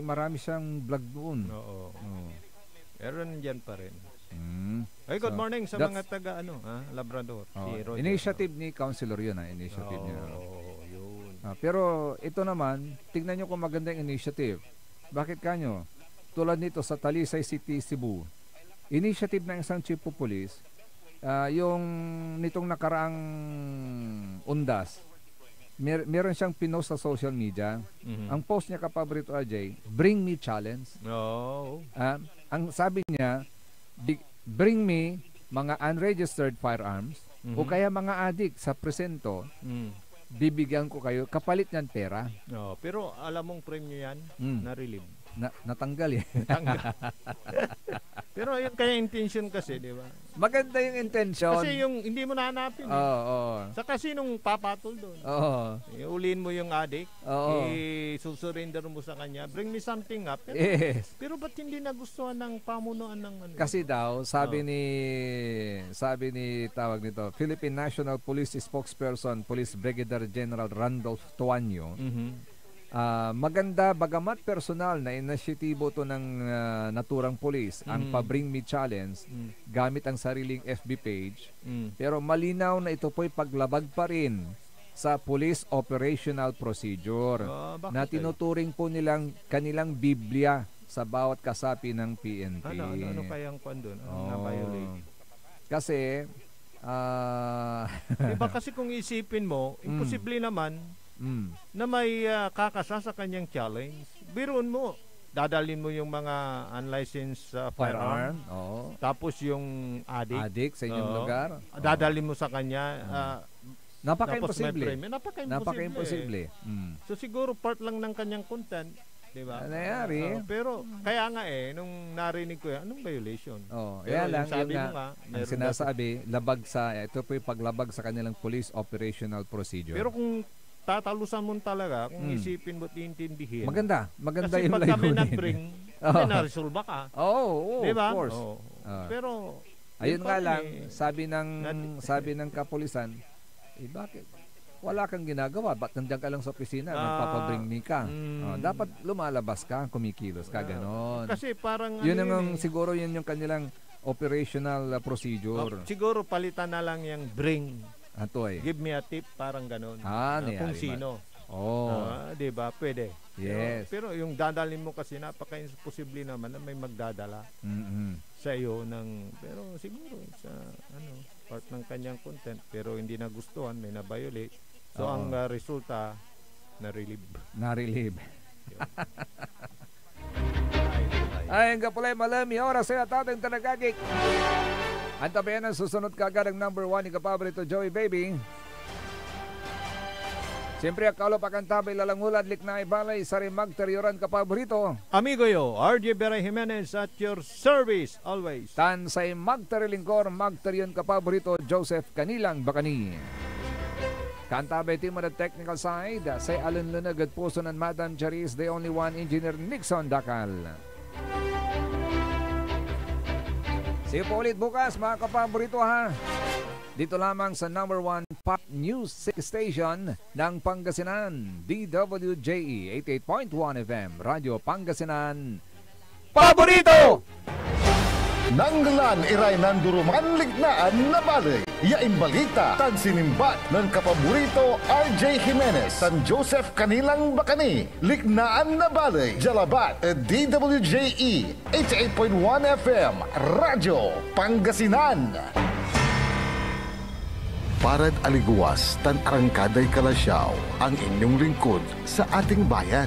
Marami siyang vlog doon. Oo. Pero nandiyan pa rin. Good morning sa mga taga Labrador. Si Roger, initiative ni Councilor yun initiative niya. Yun. Pero ito naman, tignan nyo kung maganda yung initiative. Bakit kanyo? Tulad nito sa Talisay City, Cebu. Initiative ng isang chief of police, yung nitong nakaraang undas, meron siyang pinost sa social media. Ang post niya kapaborito AJ, bring me challenge. Ang sabi niya, bring me mga unregistered firearms o kaya mga addict sa presento. Bibigyan ko kayo, kapalit niyan pera. Pero alam mong premyo yan, na-relieve. Natanggal eh. Pero yung kaya intention kasi, di ba? Maganda yung intention. Kasi yung hindi mo nahanapin. Sa kasinong papatol doon. Iulihin mo yung addict. Susurrender mo sa kanya. Bring me something up. Pero ba't hindi nagustuhan ng pamunuan ng Kasi daw, sabi ni tawag nito, Philippine National Police Spokesperson, Police Brigadier General Randolph Tuanyo, maganda bagamat personal na inisyatibo to ng naturang police ang pa-Bring Me Challenge gamit ang sariling FB page, pero malinaw na ito po'y paglabag pa rin sa police operational procedure na tinuturing po nilang kanilang Biblia sa bawat kasapi ng PNP. Ano kayang kwan doon? Na-violate? Kasi diba kasi kung isipin mo, imposible naman na may kakasa sa kanyang challenge. Biruin mo, dadalhin mo yung mga unlicensed firearm. Tapos yung addict sa inyong lugar. Dadalhin mo sa kanya. Napaka-imposible. Napaka-imposible. So siguro part lang ng kanyang content. Diba? Nangyari. Pero kaya nga nung narinig ko anong violation? Kaya lang sabi mo nga, ang sinasabi, ito po yung paglabag sa kanilang police operational procedure. Pero kung tatalusan mo talaga, kung isipin mo at iintindihin. Maganda kasi yung pag kami nag-bring, na-resolve ka. Diba? Of course. Pero ayun nga lang, sabi ng kapulisan, bakit? Wala kang ginagawa, ba't nandiyan ka lang sa opisina, nagpapabring me ka? Dapat lumalabas ka, kumikilos ka, ganon. Kasi parang yun siguro yun yung kanilang operational procedure. Siguro palitan na lang yung bring. Give me a tip, parang ganon. Kung sino. Diba? Pwede. Yes. Pero yung dadalhin mo kasi napaka-imposible naman na may magdadala sa iyo pero siguro sa part ng kanyang content, pero hindi nagustuhan, may na-violate. So ang resulta, na-relieve. Ay, nga pala malami oras sa ating tanagagik. Ang tabayan ang susunod kagad ang number 1 ni kapaborito Joey Baby. Siyempre akalo pa kantabay lalangulad likna ibalay sa Magterioran kapaborito. Amigo yo, RJ Beray Jimenez at your service always. Tansay Magterilingkor Magterion kapaborito Joseph Kanilang Bakani. Kantabay team on the technical side, say Alan Lunag at puso ng Madam Charis, the only one, Engineer Nixon Dakal. See you po ulit bukas mga kapaborito ha. Dito lamang sa number 1 pop news station ng Pangasinan, DWJE 88.1 FM, Radio Pangasinan. Paborito! Nanglan iray nanduruman lignaan na balay. Yain balita tan sinimbat ng kapaborito RJ Jimenez tan Joseph Kanilang Bakani. Lignaan na balay. Jalabat DWJE 88.1 FM Radio Pangasinan. Parad aliguas tan arangkaday kalasyaw ang inyong lingkod sa ating bayan.